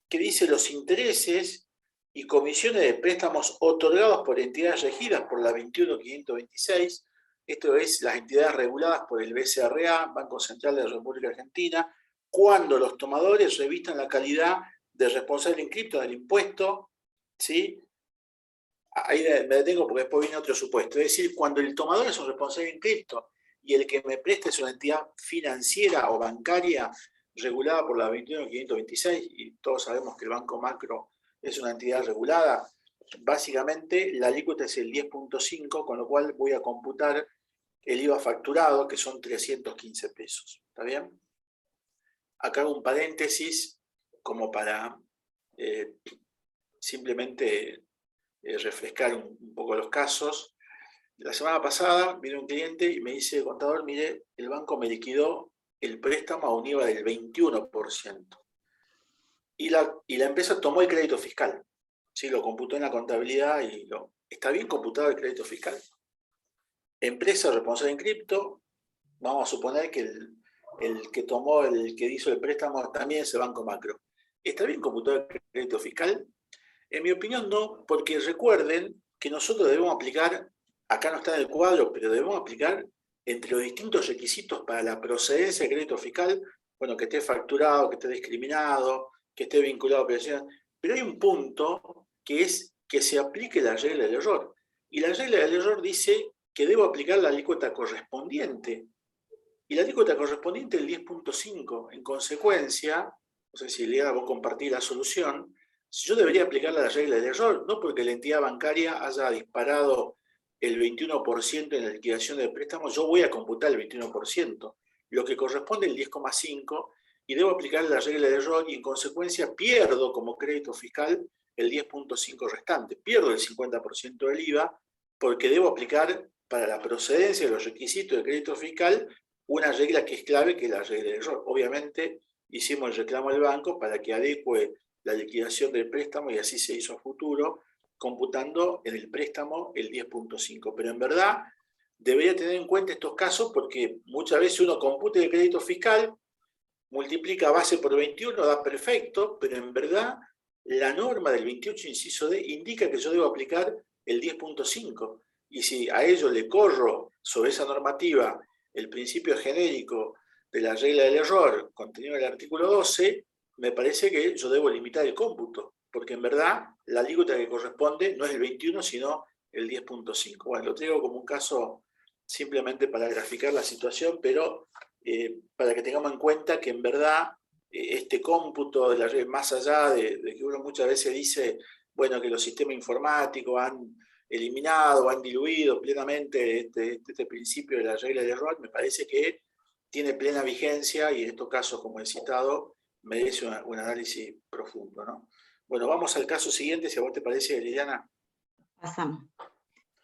que dice los intereses y comisiones de préstamos otorgados por entidades regidas por la 21.526, esto es, las entidades reguladas por el BCRA, Banco Central de la República Argentina, cuando los tomadores revistan la calidad de responsable inscripto del impuesto, ¿sí? Ahí me detengo porque después viene otro supuesto, es decir, cuando el tomador es un responsable inscripto y el que me presta es una entidad financiera o bancaria regulada por la 21.526, y todos sabemos que el Banco Macro es una entidad regulada, básicamente la alícuota es el 10,5, con lo cual voy a computar el IVA facturado, que son 315 pesos. ¿Está bien? Acá hago un paréntesis como para simplemente refrescar un poco los casos. La semana pasada vino un cliente y me dice, contador, mire, el banco me liquidó el préstamo a un IVA del 21%. Y la empresa tomó el crédito fiscal. ¿Sí? Lo computó en la contabilidad y está bien computado el crédito fiscal. Empresa responsable inscripto, vamos a suponer que el que hizo el préstamo también es el Banco Macro. ¿Está bien computado el crédito fiscal? En mi opinión no, porque recuerden que nosotros debemos aplicar, acá no está en el cuadro, pero debemos aplicar entre los distintos requisitos para la procedencia del crédito fiscal, bueno, que esté facturado, que esté discriminado, que esté vinculado a operaciones, pero hay un punto que es que se aplique la regla del error. Y la regla del error dice que debo aplicar la alícuota correspondiente. Y la alícuota correspondiente es el 10.5. En consecuencia, no sé si Liliana vos compartís la solución, yo debería aplicar la regla del error, no porque la entidad bancaria haya disparado el 21% en la liquidación del préstamo, yo voy a computar el 21%, lo que corresponde el 10,5%, y debo aplicar la regla del error y en consecuencia pierdo como crédito fiscal el 10.5 restante, pierdo el 50% del IVA porque debo aplicar para la procedencia de los requisitos de crédito fiscal una regla que es clave, que es la regla del error. Obviamente hicimos el reclamo al banco para que adecue la liquidación del préstamo y así se hizo a futuro, computando en el préstamo el 10.5. Pero en verdad debería tener en cuenta estos casos porque muchas veces uno compute el crédito fiscal, multiplica base por 21, da perfecto, pero en verdad la norma del 28 inciso D indica que yo debo aplicar el 10.5. Y si a ello le corro sobre esa normativa el principio genérico de la regla del error contenido en el artículo 12, me parece que yo debo limitar el cómputo, porque en verdad la alícuota que corresponde no es el 21, sino el 10.5. Bueno, lo traigo como un caso simplemente para graficar la situación, pero para que tengamos en cuenta que en verdad este cómputo de la regla, más allá de que uno muchas veces dice, bueno, que los sistemas informáticos han eliminado o han diluido plenamente este principio de la regla del error, me parece que tiene plena vigencia y en estos casos, como he citado, merece un análisis profundo, ¿no? Bueno, vamos al caso siguiente, si a vos te parece, Liliana. Pasamos.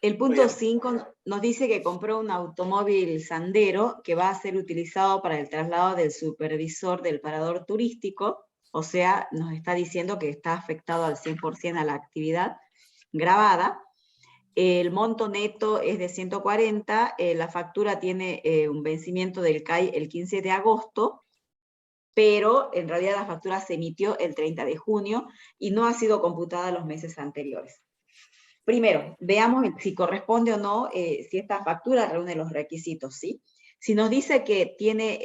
El punto 5 nos dice que compró un automóvil Sandero que va a ser utilizado para el traslado del supervisor del parador turístico, o sea, nos está diciendo que está afectado al 100% a la actividad grabada. El monto neto es de 140, la factura tiene un vencimiento del CAI el 15 de agosto, pero en realidad la factura se emitió el 30 de junio y no ha sido computada los meses anteriores. Primero, veamos si corresponde o no, si esta factura reúne los requisitos, ¿sí? Si nos dice que tiene,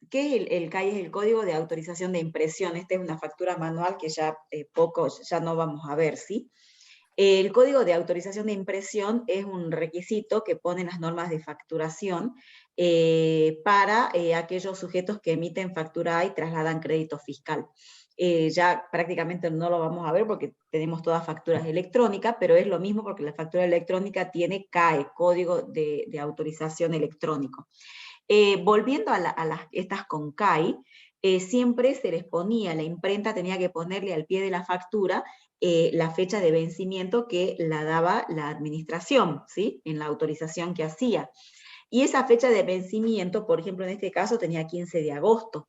¿qué es el CAI? Es el Código de Autorización de Impresión. Esta es una factura manual que ya ya no vamos a ver, ¿sí? El Código de Autorización de Impresión es un requisito que ponen las normas de facturación para aquellos sujetos que emiten factura A y trasladan crédito fiscal. Ya prácticamente no lo vamos a ver porque tenemos todas facturas electrónicas, pero es lo mismo porque la factura electrónica tiene CAE, Código de Autorización Electrónico. Volviendo a estas con CAI, siempre se les ponía, la imprenta tenía que ponerle al pie de la factura la fecha de vencimiento que la daba la administración, ¿sí? En la autorización que hacía. Y esa fecha de vencimiento, por ejemplo, en este caso tenía 15 de agosto,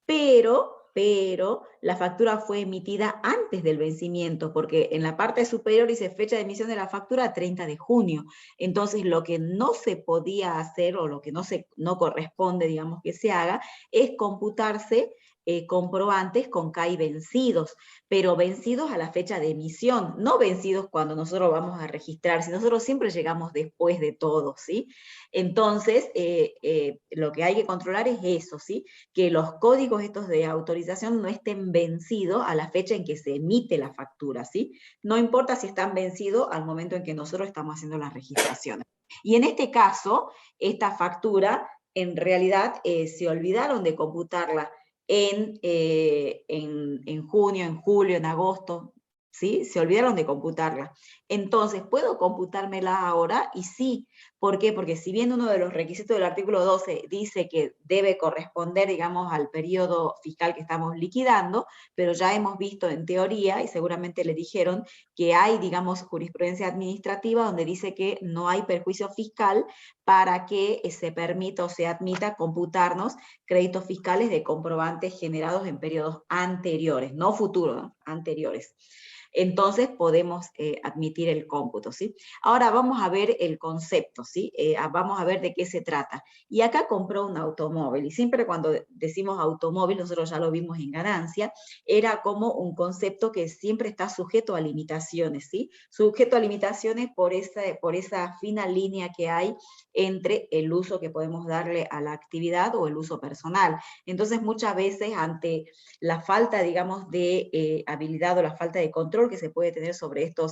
pero la factura fue emitida antes del vencimiento, porque en la parte superior dice fecha de emisión de la factura 30 de junio. Entonces, lo que no se podía hacer, o lo que no corresponde, digamos, que se haga, es computarse comprobantes con CAI vencidos, pero vencidos a la fecha de emisión, no vencidos cuando nosotros vamos a registrar, si nosotros siempre llegamos después de todo, ¿sí? Entonces, lo que hay que controlar es eso, ¿sí? Que los códigos estos de autorización no estén vencidos a la fecha en que se emite la factura, ¿sí? No importa si están vencidos al momento en que nosotros estamos haciendo las registraciones. Y en este caso, esta factura, en realidad, se olvidaron de computarla en junio, en julio, en agosto, ¿sí? Se olvidaron de computarla. Entonces, ¿puedo computármela ahora? Y sí. ¿Por qué? Porque si bien uno de los requisitos del artículo 12 dice que debe corresponder, digamos, al periodo fiscal que estamos liquidando, pero ya hemos visto en teoría, y seguramente le dijeron, que hay, digamos, jurisprudencia administrativa donde dice que no hay perjuicio fiscal para que se permita o se admita computarnos créditos fiscales de comprobantes generados en periodos anteriores, no futuros, ¿no? anteriores. Entonces podemos admitir el cómputo, ¿sí? Ahora vamos a ver el concepto, ¿sí? Vamos a ver de qué se trata. Y acá compró un automóvil, y siempre cuando decimos automóvil, nosotros ya lo vimos en ganancia, era como un concepto que siempre está sujeto a limitaciones, ¿sí? Sujeto a limitaciones por esa fina línea que hay entre el uso que podemos darle a la actividad o el uso personal. Entonces muchas veces ante la falta, digamos, de habilidad o la falta de control que se puede tener sobre estos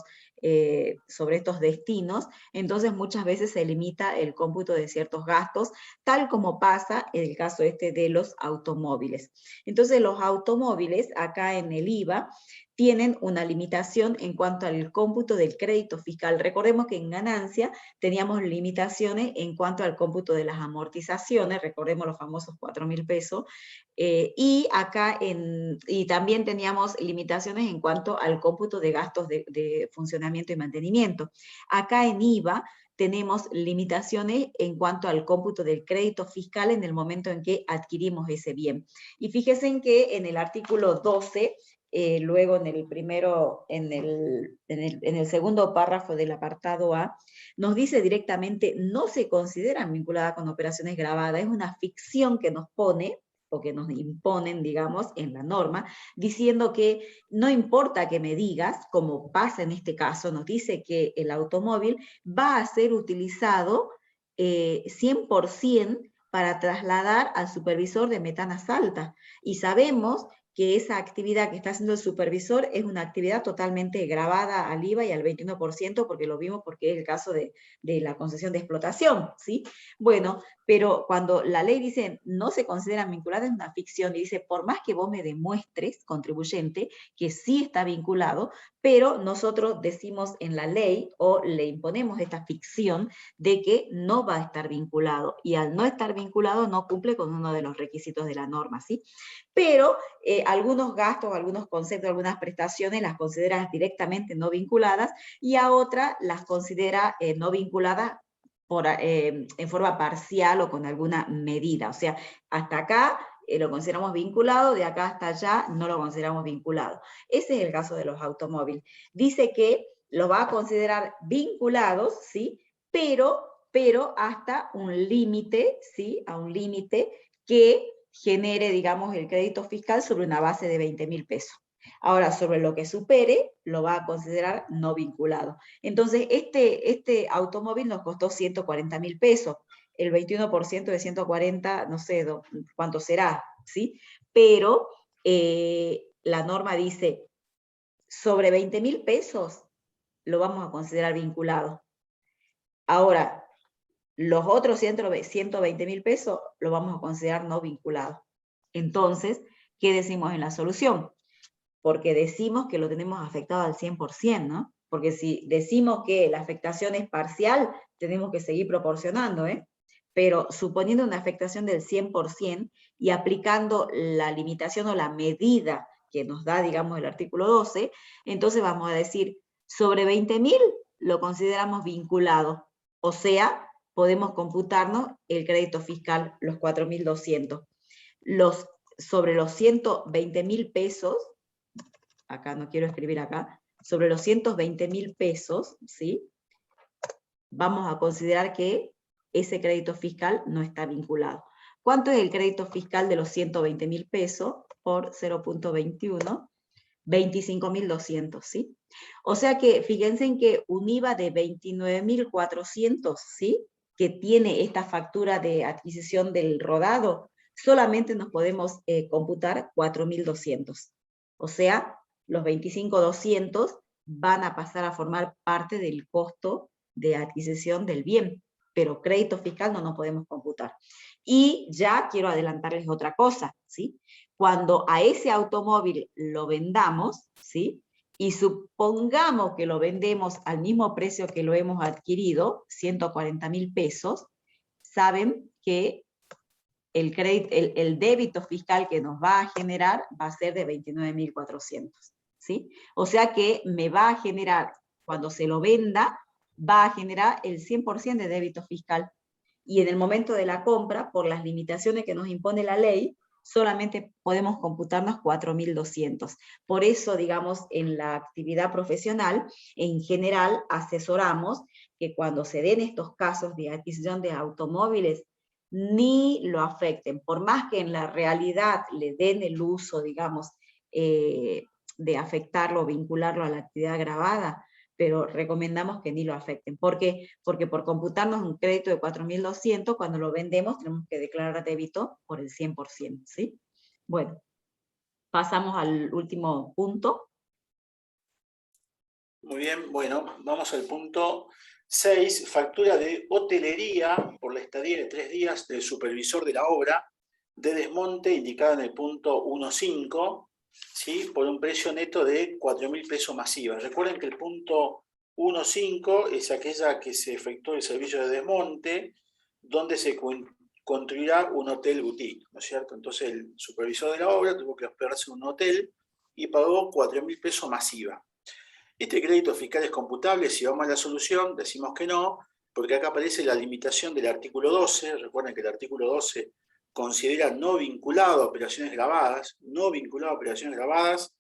destinos, entonces muchas veces se limita el cómputo de ciertos gastos, tal como pasa en el caso de los automóviles. Entonces los automóviles, acá en el IVA, tienen una limitación en cuanto al cómputo del crédito fiscal. Recordemos que en ganancia teníamos limitaciones en cuanto al cómputo de las amortizaciones, recordemos los famosos 4.000 pesos, y también teníamos limitaciones en cuanto al cómputo de gastos de funcionamiento y mantenimiento. Acá en IVA tenemos limitaciones en cuanto al cómputo del crédito fiscal en el momento en que adquirimos ese bien. Y fíjense en que en el artículo 12, luego en el segundo párrafo del apartado A, nos dice directamente, no se consideran vinculadas con operaciones grabadas, es una ficción que nos pone, o que nos imponen, digamos, en la norma, diciendo que no importa que me digas, como pasa en este caso, nos dice que el automóvil va a ser utilizado 100% para trasladar al supervisor de metanas altas. Y sabemos que esa actividad que está haciendo el supervisor es una actividad totalmente grabada al IVA y al 21%, porque lo vimos porque es el caso de la concesión de explotación, ¿sí? Bueno, pero cuando la ley dice no se consideran vinculadas, es una ficción, y dice, por más que vos me demuestres, contribuyente, que sí está vinculado, pero nosotros decimos en la ley, o le imponemos esta ficción, de que no va a estar vinculado, y al no estar vinculado no cumple con uno de los requisitos de la norma, ¿sí? Pero algunos gastos, algunos conceptos, algunas prestaciones las considera directamente no vinculadas, y a otras las considera no vinculadas en forma parcial o con alguna medida. O sea, hasta acá lo consideramos vinculado, de acá hasta allá no lo consideramos vinculado. Ese es el caso de los automóviles. Dice que lo va a considerar vinculados, ¿sí? Pero hasta un límite, ¿sí? A un límite que genere, digamos, el crédito fiscal sobre una base de 20.000 pesos. Ahora, sobre lo que supere, lo va a considerar no vinculado. Entonces, este automóvil nos costó 140.000 pesos. El 21% de 140, no sé cuánto será, ¿sí? Pero la norma dice, sobre 20.000 pesos lo vamos a considerar vinculado. Ahora, los otros 120.000 pesos lo vamos a considerar no vinculado. Entonces, ¿qué decimos en la solución? Porque decimos que lo tenemos afectado al 100%, ¿no? Porque si decimos que la afectación es parcial, tenemos que seguir proporcionando, ¿eh? Pero suponiendo una afectación del 100% y aplicando la limitación o la medida que nos da, digamos, el artículo 12, entonces vamos a decir, sobre 20.000 lo consideramos vinculado, o sea, podemos computarnos el crédito fiscal, los 4.200. Sobre los 120.000 pesos, acá no quiero escribir acá, sobre los 120.000 pesos, ¿sí? Vamos a considerar que ese crédito fiscal no está vinculado. ¿Cuánto es el crédito fiscal de los 120.000 pesos por 0.21? 25.200, ¿sí? O sea que, fíjense en que un IVA de 29.400, ¿sí? Que tiene esta factura de adquisición del rodado, solamente nos podemos computar 4.200. O sea, los 25.200 van a pasar a formar parte del costo de adquisición del bien, pero crédito fiscal no nos podemos computar. Y ya quiero adelantarles otra cosa, ¿sí? Cuando a ese automóvil lo vendamos, ¿sí? Y supongamos que lo vendemos al mismo precio que lo hemos adquirido, 140.000 pesos, saben que el débito fiscal que nos va a generar va a ser de 29.400, ¿sí? O sea que me va a generar, cuando se lo venda, va a generar el 100% de débito fiscal. Y en el momento de la compra, por las limitaciones que nos impone la ley, solamente podemos computarnos 4.200. Por eso, digamos, en la actividad profesional, en general, asesoramos que cuando se den estos casos de adquisición de automóviles, ni lo afecten, por más que en la realidad le den el uso, digamos, de afectarlo, vincularlo a la actividad gravada, pero recomendamos que ni lo afecten. ¿Por qué? Porque por computarnos un crédito de 4.200, cuando lo vendemos tenemos que declarar débito por el 100%, ¿sí? Bueno, pasamos al último punto. Muy bien, bueno, vamos al punto 6, factura de hotelería por la estadía de 3 días del supervisor de la obra de desmonte indicada en el punto 1.5, ¿sí? Por un precio neto de 4.000 pesos masiva. Recuerden que el punto 1.5 es aquella que se efectuó el servicio de desmonte, donde se construirá un hotel boutique, ¿no es cierto? Entonces el supervisor de la obra tuvo que hospedarse en un hotel y pagó 4.000 pesos masiva. Este crédito fiscal es computable. Si vamos a la solución, decimos que no, porque acá aparece la limitación del artículo 12. Recuerden que el artículo 12 considera no vinculado a operaciones grabadas, no vinculado a operaciones grabadas.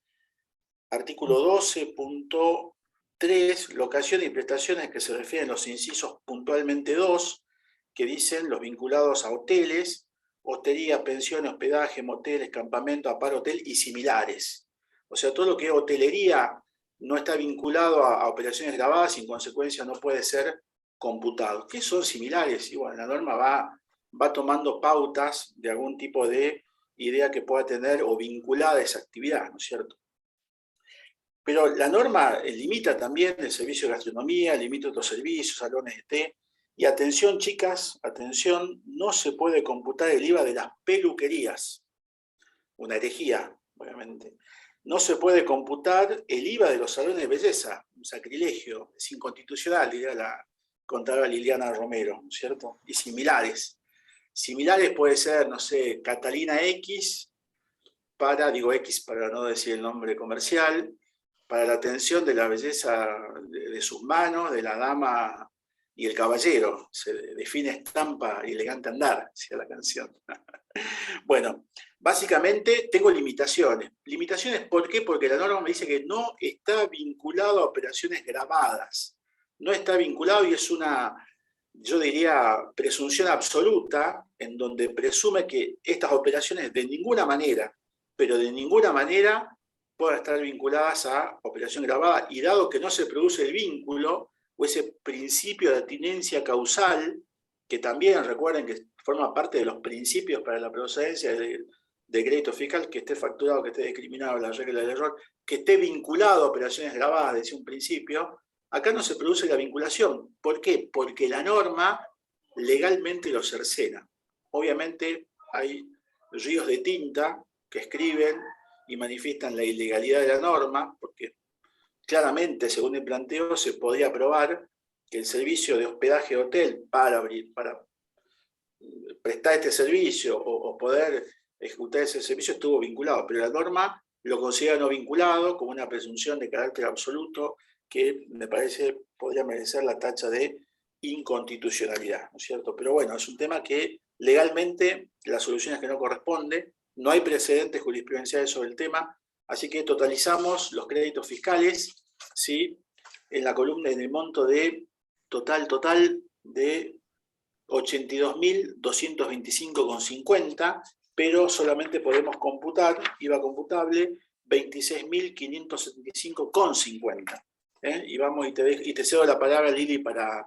Artículo 12.3, locaciones y prestaciones que se refieren a los incisos puntualmente 2, que dicen los vinculados a hoteles, hostería, pensiones, hospedaje, moteles, campamento, aparo hotel y similares. O sea, todo lo que es hotelería no está vinculado a operaciones grabadas y en consecuencia no puede ser computado. ¿Qué son similares? Y bueno, la norma va tomando pautas de algún tipo de idea que pueda tener o vinculada a esa actividad, ¿no es cierto? Pero la norma limita también el servicio de gastronomía, limita otros servicios, salones de té. Y atención, chicas, atención, no se puede computar el IVA de las peluquerías. Una herejía, obviamente. No se puede computar el IVA de los salones de belleza, un sacrilegio, es inconstitucional, diría la contadora Liliana Romero, ¿no es cierto? Y similares. Similares puede ser, no sé, Catalina X, digo X para no decir el nombre comercial, para la atención de la belleza de sus manos, de la dama y el caballero. Se define estampa y elegante andar, decía la canción. Bueno, básicamente tengo limitaciones. ¿Limitaciones por qué? Porque la norma me dice que no está vinculado a operaciones grabadas. No está vinculado y es una, yo diría, presunción absoluta, en donde presume que estas operaciones de ninguna manera, pero de ninguna manera, puedan estar vinculadas a operación grabada, y dado que no se produce el vínculo, o ese principio de atinеncia causal, que también recuerden que forma parte de los principios para la procedencia de crédito fiscal, que esté facturado, que esté discriminado la regla del error, que esté vinculado a operaciones grabadas desde un principio, acá no se produce la vinculación. ¿Por qué? Porque la norma legalmente lo cercena. Obviamente hay ríos de tinta que escriben y manifiestan la ilegalidad de la norma, porque claramente, según el planteo, se podía probar que el servicio de hospedaje de hotel para prestar este servicio o poder ejecutar ese servicio estuvo vinculado, pero la norma lo considera no vinculado, como una presunción de carácter absoluto que me parece podría merecer la tacha de inconstitucionalidad, ¿no es cierto? Pero bueno, es un tema que legalmente la solución es que no corresponde, no hay precedentes jurisprudenciales sobre el tema, así que totalizamos los créditos fiscales, ¿sí? En la columna, en el monto de total de 82.225,50, pero solamente podemos computar, IVA computable, 26.575,50. Y vamos y te cedo la palabra, Lili, para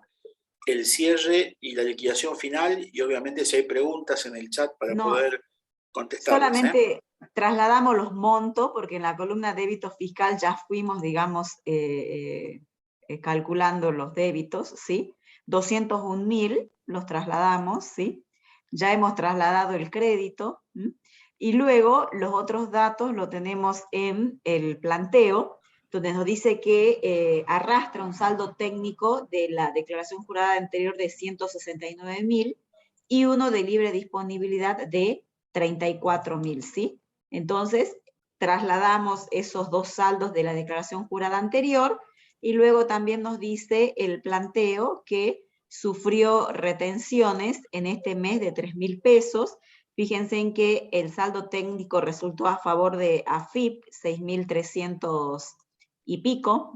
el cierre y la liquidación final, y obviamente si hay preguntas en el chat para poder contestarlas. Solamente trasladamos los montos, porque en la columna débito fiscal ya fuimos, digamos, calculando los débitos, ¿sí? 201.000 los trasladamos, ¿sí? Ya hemos trasladado el crédito, ¿sí? Y luego los otros datos lo tenemos en el planteo, donde nos dice que arrastra un saldo técnico de la declaración jurada anterior de 169.000 y uno de libre disponibilidad de 34.000, ¿sí? Entonces, trasladamos esos dos saldos de la declaración jurada anterior, y luego también nos dice el planteo que sufrió retenciones en este mes de 3.000 pesos, Fíjense en que el saldo técnico resultó a favor de AFIP, 6.300 y pico,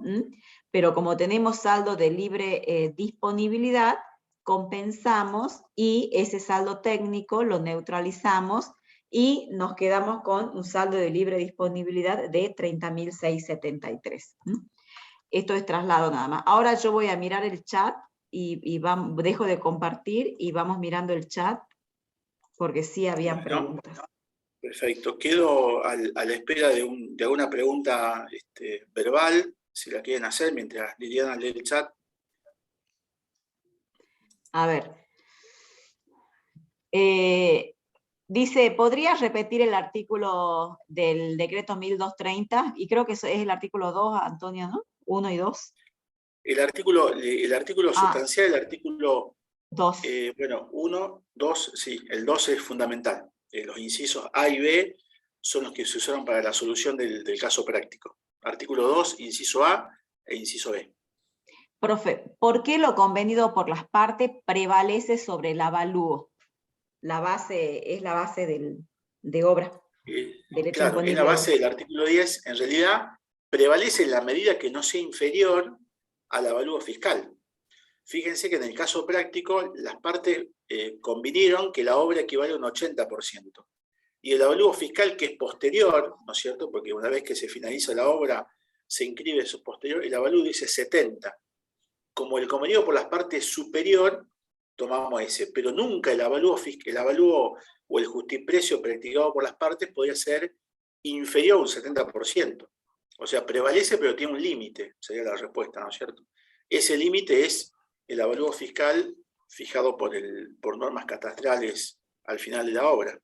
pero como tenemos saldo de libre disponibilidad, compensamos y ese saldo técnico lo neutralizamos y nos quedamos con un saldo de libre disponibilidad de 30.673. Esto es traslado nada más. Ahora yo voy a mirar el chat y dejo de compartir y vamos mirando el chat porque sí habían preguntas. Perfecto. Quedo a la espera de alguna pregunta verbal, si la quieren hacer, mientras Liliana lee el chat. A ver. Dice, ¿podrías repetir el artículo del decreto 1230? Y creo que eso es el artículo 2, Antonio, ¿no? 1 y 2. El artículo sustancial, el artículo 2. Bueno, 1, 2, sí, el 2 es fundamental. Los incisos A y B son los que se usaron para la solución del caso práctico. Artículo 2, inciso A e inciso B. Profe, ¿por qué lo convenido por las partes prevalece sobre el avalúo? La base es la base de obra. Claro, es la base del artículo 10. En realidad, prevalece en la medida que no sea inferior al avalúo fiscal. Fíjense que en el caso práctico, las partes convinieron que la obra equivale a un 80%. Y el avalúo fiscal, que es posterior, ¿no es cierto? Porque una vez que se finaliza la obra, se inscribe su posterior, el avalúo dice 70%. Como el convenido por las partes es superior, tomamos ese. Pero nunca el avalúo o el justiprecio practicado por las partes podría ser inferior a un 70%. O sea, prevalece, pero tiene un límite, sería la respuesta, ¿no es cierto? Ese límite es el avalúo fiscal fijado por normas catastrales al final de la obra.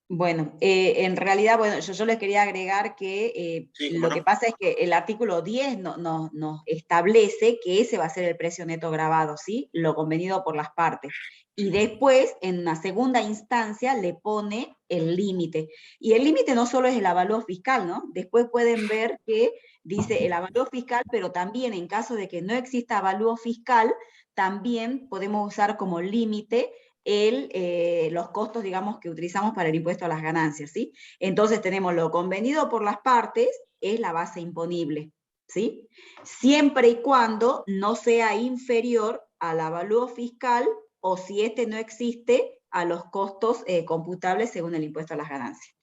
Bueno, en realidad, bueno, yo les quería agregar que Sí, lo que pasa es que el artículo 10 nos establece que ese va a ser el precio neto grabado, ¿sí? Lo convenido por las partes. Y después, en una segunda instancia, le pone el límite. Y el límite no solo es el avalúo fiscal, ¿no? Después pueden ver que dice el avalúo fiscal, pero también en caso de que no exista avalúo fiscal, también podemos usar como límite los costos, digamos, que utilizamos para el impuesto a las ganancias, ¿sí? Entonces tenemos lo convenido por las partes, es la base imponible, ¿sí? Siempre y cuando no sea inferior al avalúo fiscal o si este no existe, a los costos computables según el impuesto a las ganancias.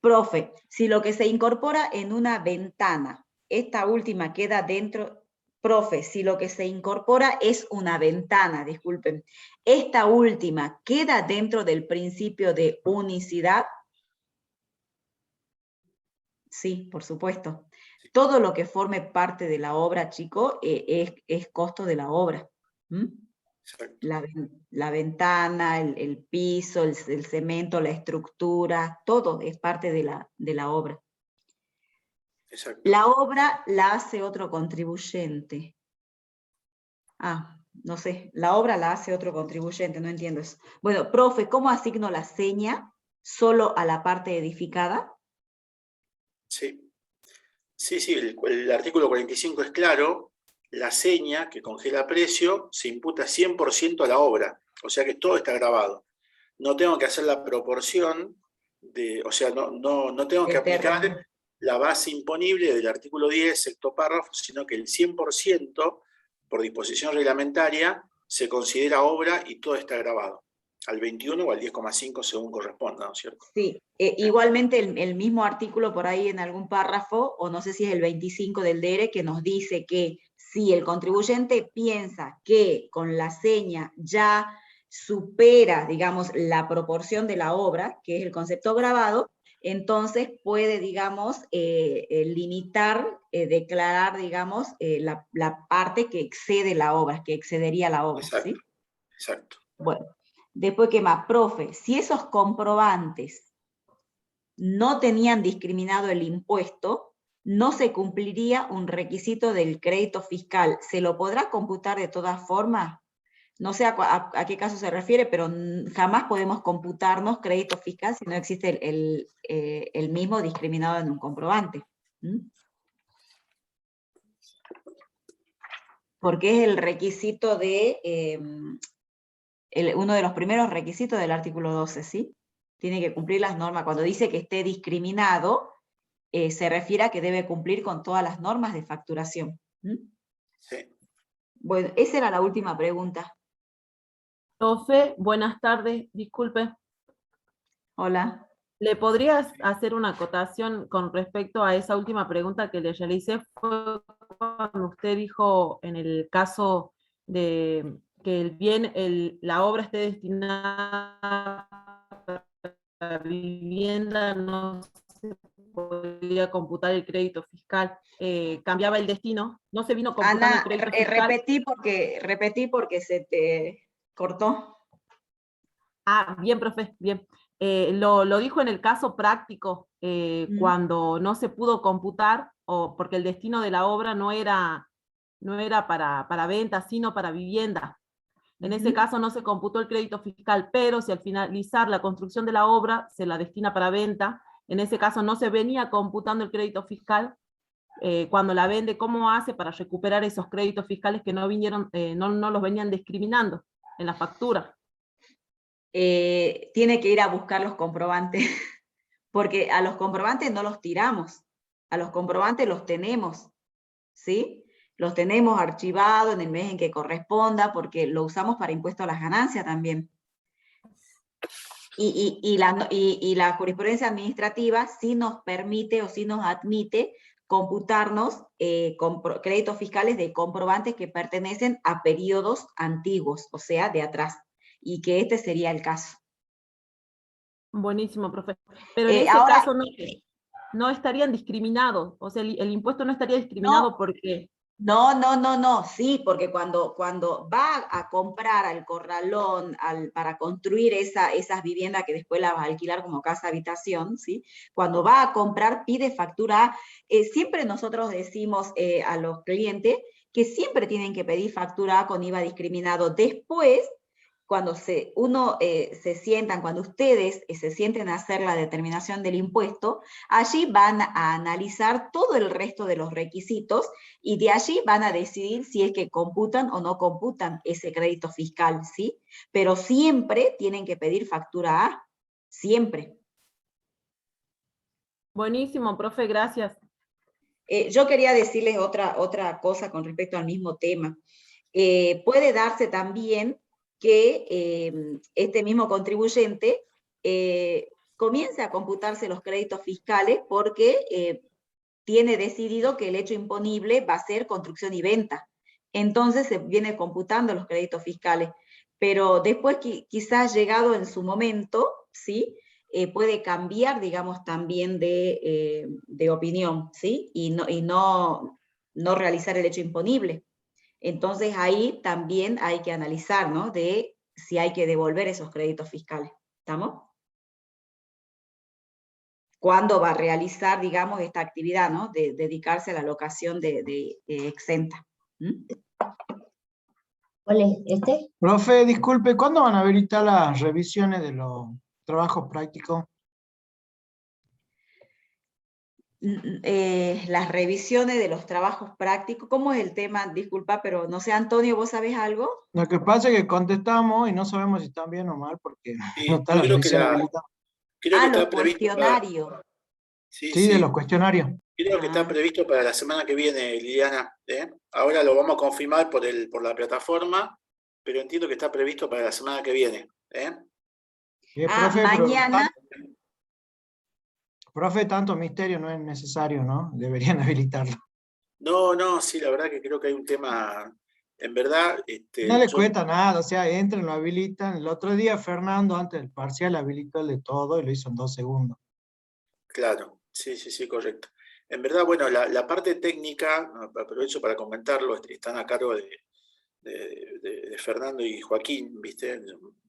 Profe, si lo que se incorpora en una ventana, esta última queda dentro... Profe, si lo que se incorpora es una ventana, disculpen, esta última queda dentro del principio de unicidad. Sí, por supuesto. Todo lo que forme parte de la obra, chico, es costo de la obra. La ventana, el piso, el cemento, la estructura, todo es parte de la obra. Exacto. La obra la hace otro contribuyente. No sé, la obra la hace otro contribuyente, no entiendo eso. Bueno, profe, ¿cómo asigno la seña solo a la parte edificada? Sí, el artículo 45 es claro, la seña que congela precio se imputa 100% a la obra, o sea que todo está grabado. No tengo que hacer la proporción, o sea, no tengo que aplicar la base imponible del artículo 10, sexto párrafo, sino que el 100%, por disposición reglamentaria, se considera obra y todo está grabado. Al 21 o al 10,5 según corresponda, ¿no es cierto? Sí, igualmente el mismo artículo por ahí en algún párrafo, o no sé si es el 25 del DERE, que nos dice que si el contribuyente piensa que con la seña ya supera, digamos, la proporción de la obra, que es el concepto grabado, entonces puede, digamos, limitar, declarar, digamos, la parte que excede la obra, que excedería la obra. Exacto, ¿sí? Exacto. Bueno, después, ¿qué más? Profe, si esos comprobantes no tenían discriminado el impuesto, no se cumpliría un requisito del crédito fiscal. ¿Se lo podrá computar de todas formas? No sé a qué caso se refiere, pero jamás podemos computarnos crédito fiscal si no existe el mismo discriminado en un comprobante. Porque es el requisito de uno de los primeros requisitos del artículo 12, ¿sí? Tiene que cumplir las normas. Cuando dice que esté discriminado, se refiere a que debe cumplir con todas las normas de facturación. ¿Mm? Sí. Bueno, esa era la última pregunta. Profe, buenas tardes, disculpe. Hola. ¿Le podrías hacer una acotación con respecto a esa última pregunta que le realicé? Fue cuando usted dijo en el caso de que el bien, la obra esté destinada a vivienda, no se podía computar el crédito fiscal. Cambiaba el destino, no se vino computando Ana, el crédito fiscal. repetí porque se te cortó. Ah, bien, profe, bien. Lo dijo en el caso práctico, cuando no se pudo computar, o porque el destino de la obra no era para venta, sino para vivienda. En ese caso no se computó el crédito fiscal, pero si al finalizar la construcción de la obra se la destina para venta, en ese caso no se venía computando el crédito fiscal. Cuando la vende, ¿cómo hace para recuperar esos créditos fiscales que no vinieron, no los venían discriminando en la factura? Tiene que ir a buscar los comprobantes, porque a los comprobantes no los tiramos, a los comprobantes los tenemos, ¿sí? Los tenemos archivados en el mes en que corresponda, porque lo usamos para impuesto a las ganancias también. Y la jurisprudencia administrativa sí nos permite o sí nos admite computarnos créditos fiscales de comprobantes que pertenecen a periodos antiguos, o sea, de atrás, y que este sería el caso. Buenísimo, profe. Pero en ese ahora, caso no estarían discriminados, o sea, el impuesto no estaría discriminado porque... No, sí, porque cuando va a comprar al corralón para construir esas viviendas que después las va a alquilar como casa habitación, ¿sí? Cuando va a comprar pide factura A. Siempre nosotros decimos a los clientes que siempre tienen que pedir factura A con IVA discriminado. Después, cuando cuando ustedes se sienten a hacer la determinación del impuesto, allí van a analizar todo el resto de los requisitos y de allí van a decidir si es que computan o no computan ese crédito fiscal, ¿sí? Pero siempre tienen que pedir factura A, siempre. Buenísimo, profe, gracias. Yo quería decirles otra cosa con respecto al mismo tema. Puede darse también que este mismo contribuyente comience a computarse los créditos fiscales porque tiene decidido que el hecho imponible va a ser construcción y venta. Entonces se viene computando los créditos fiscales. Pero después quizás llegado en su momento, ¿sí? Puede cambiar, digamos, también de opinión, ¿sí? Y no realizar el hecho imponible. Entonces ahí también hay que analizar, ¿no? De si hay que devolver esos créditos fiscales. ¿Estamos? ¿Cuándo va a realizar, digamos, esta actividad, ¿no? De dedicarse a la locación de exenta. ¿Mm? ¿Cuál es este? Profe, disculpe, ¿cuándo van a habilitar las revisiones de los trabajos prácticos? Las revisiones de los trabajos prácticos, ¿cómo es el tema? Disculpa, pero no sé, Antonio, ¿vos sabés algo? Lo que pasa es que contestamos y no sabemos si están bien o mal porque Sí, no está yo la revisión habilitada. creo que Los está previsto cuestionarios. Sí, de los cuestionarios. Creo que está previsto para la semana que viene, Liliana. Ahora lo vamos a confirmar por la plataforma, pero entiendo que está previsto para la semana que viene. Profe, mañana. Profe, tanto misterio no es necesario, ¿no? Deberían habilitarlo. No, sí, la verdad que creo que hay un tema, en verdad... no les cuesta nada, o sea, entren, lo habilitan. El otro día Fernando, antes del parcial, habilitó el de todo y lo hizo en 2 segundos. Claro, sí, correcto. En verdad, bueno, la parte técnica, aprovecho para comentarlo, están a cargo de Fernando y Joaquín, ¿viste?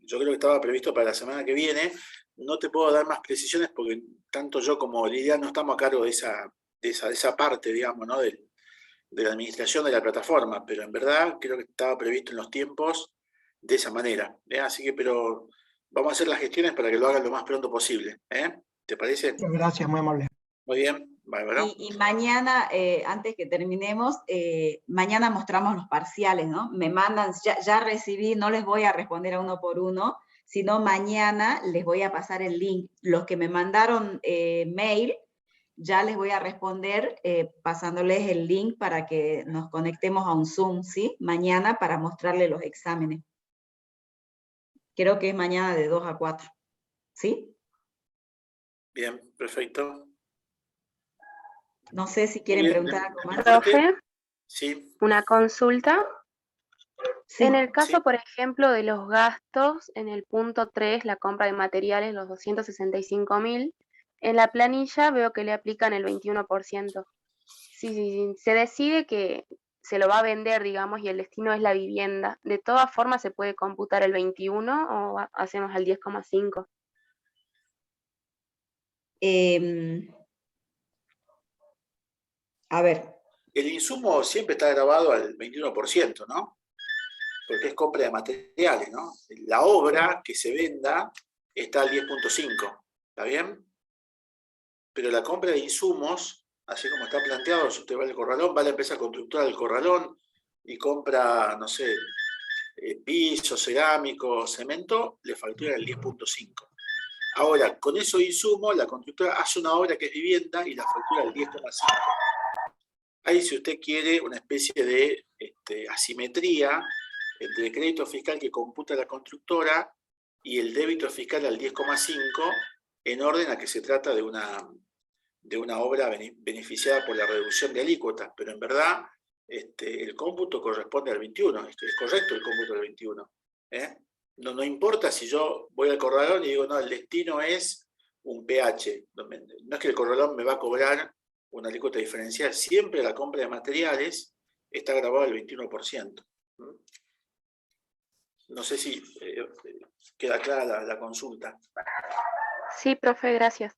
Yo creo que estaba previsto para la semana que viene. No te puedo dar más precisiones porque tanto yo como Lidia no estamos a cargo de esa parte, digamos, ¿no? De la administración de la plataforma, pero en verdad creo que estaba previsto en los tiempos de esa manera. Así que, pero vamos a hacer las gestiones para que lo hagan lo más pronto posible. ¿Te parece? Gracias, muy amable. Muy bien. Bárbaro. Y mañana, antes que terminemos, mañana mostramos los parciales, ¿no? Me mandan, ya recibí, no les voy a responder a uno por uno, sino mañana les voy a pasar el link. Los que me mandaron mail, ya les voy a responder pasándoles el link para que nos conectemos a un Zoom, ¿sí? Mañana para mostrarles los exámenes. Creo que es mañana de 2 a 4, ¿sí? Bien, perfecto. No sé si quieren Bien, preguntar algo más. Profe, Sí, una consulta. Sí. En el caso, sí. por ejemplo, de los gastos, en el punto 3, la compra de materiales, los 265.000, en la planilla veo que le aplican el 21%. Si se decide que se lo va a vender, digamos, y el destino es la vivienda, ¿de todas formas se puede computar el 21 o hacemos el 10,5? A ver, El insumo siempre está grabado al 21%, ¿no? Porque es compra de materiales, ¿no? La obra que se venda está al 10,5, ¿está bien? Pero la compra de insumos, así como está planteado, si usted va al corralón, va a la empresa constructora del corralón y compra, no sé, piso, cerámico, cemento, le factura el 10,5. Ahora, con esos insumos, la constructora hace una obra que es vivienda y la factura el 10,5. Ahí, si usted quiere, una especie de asimetría entre el crédito fiscal que computa la constructora y el débito fiscal al 10,5, en orden a que se trata de una obra beneficiada por la reducción de alícuotas, pero en verdad el cómputo corresponde al 21, es correcto el cómputo del 21. No importa si yo voy al corralón y digo, no, el destino es un pH, no es que el corralón me va a cobrar una alícuota diferencial, siempre la compra de materiales está grabada al 21%. No sé si queda clara la consulta. Sí, profe, gracias.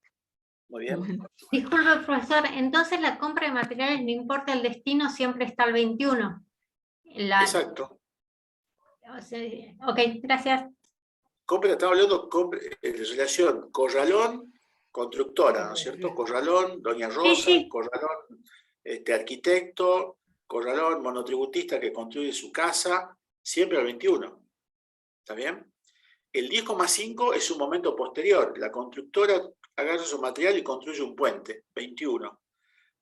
Muy bien. Disculpe, profesor, entonces la compra de materiales, no importa el destino, siempre está al 21. Exacto. O sea, ok, gracias. Compra, estamos hablando en relación corralón, constructora, ¿no es cierto? Corralón, doña Rosa, Sí. corralón, arquitecto, corralón, monotributista que construye su casa, siempre al 21. ¿Está bien? El 10,5 es un momento posterior. La constructora agarra su material y construye un puente, 21.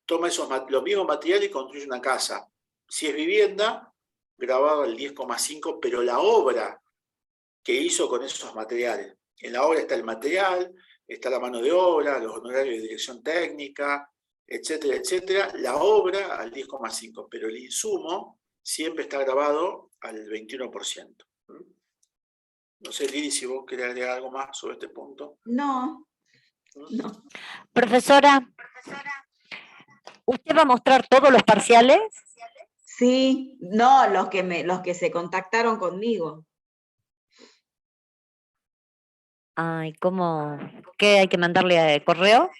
Toma los mismos materiales y construye una casa. Si es vivienda, grabado al 10,5, pero la obra que hizo con esos materiales. En la obra está el material, está la mano de obra, los honorarios de dirección técnica, etcétera, etcétera. La obra al 10,5, pero el insumo siempre está grabado al 21%. No sé, Lili, si vos querés agregar algo más sobre este punto. no. Profesora, ¿usted va a mostrar todos los parciales? Sí, no, los que se contactaron conmigo. Ay, ¿cómo? ¿Qué hay que mandarle correo?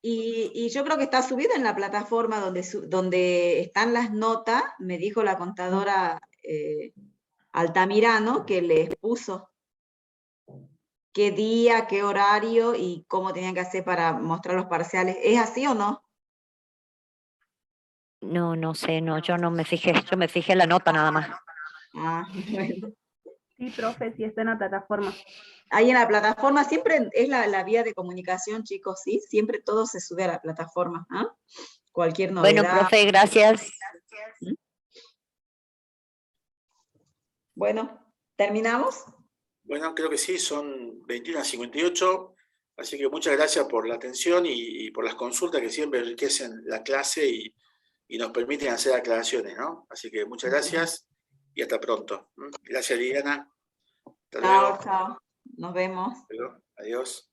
Y yo creo que está subido en la plataforma donde están las notas, me dijo la contadora Altamirano, que les puso qué día, qué horario y cómo tenían que hacer para mostrar los parciales. ¿Es así o no? No sé, yo no me fijé, yo me fijé en la nota nada más. Ah, bueno. Sí, profe, sí está en la plataforma. Ahí en la plataforma siempre es la vía de comunicación, chicos, ¿sí? Siempre todo se sube a la plataforma, ¿ah? Cualquier novedad. Bueno, profe, gracias. Bueno, ¿terminamos? Bueno, creo que sí, son 21:58, así que muchas gracias por la atención y por las consultas que siempre enriquecen la clase y nos permiten hacer aclaraciones, ¿no? Así que muchas gracias y hasta pronto. Gracias, Liliana. Hasta luego. Chao, chao. Nos vemos. Adiós.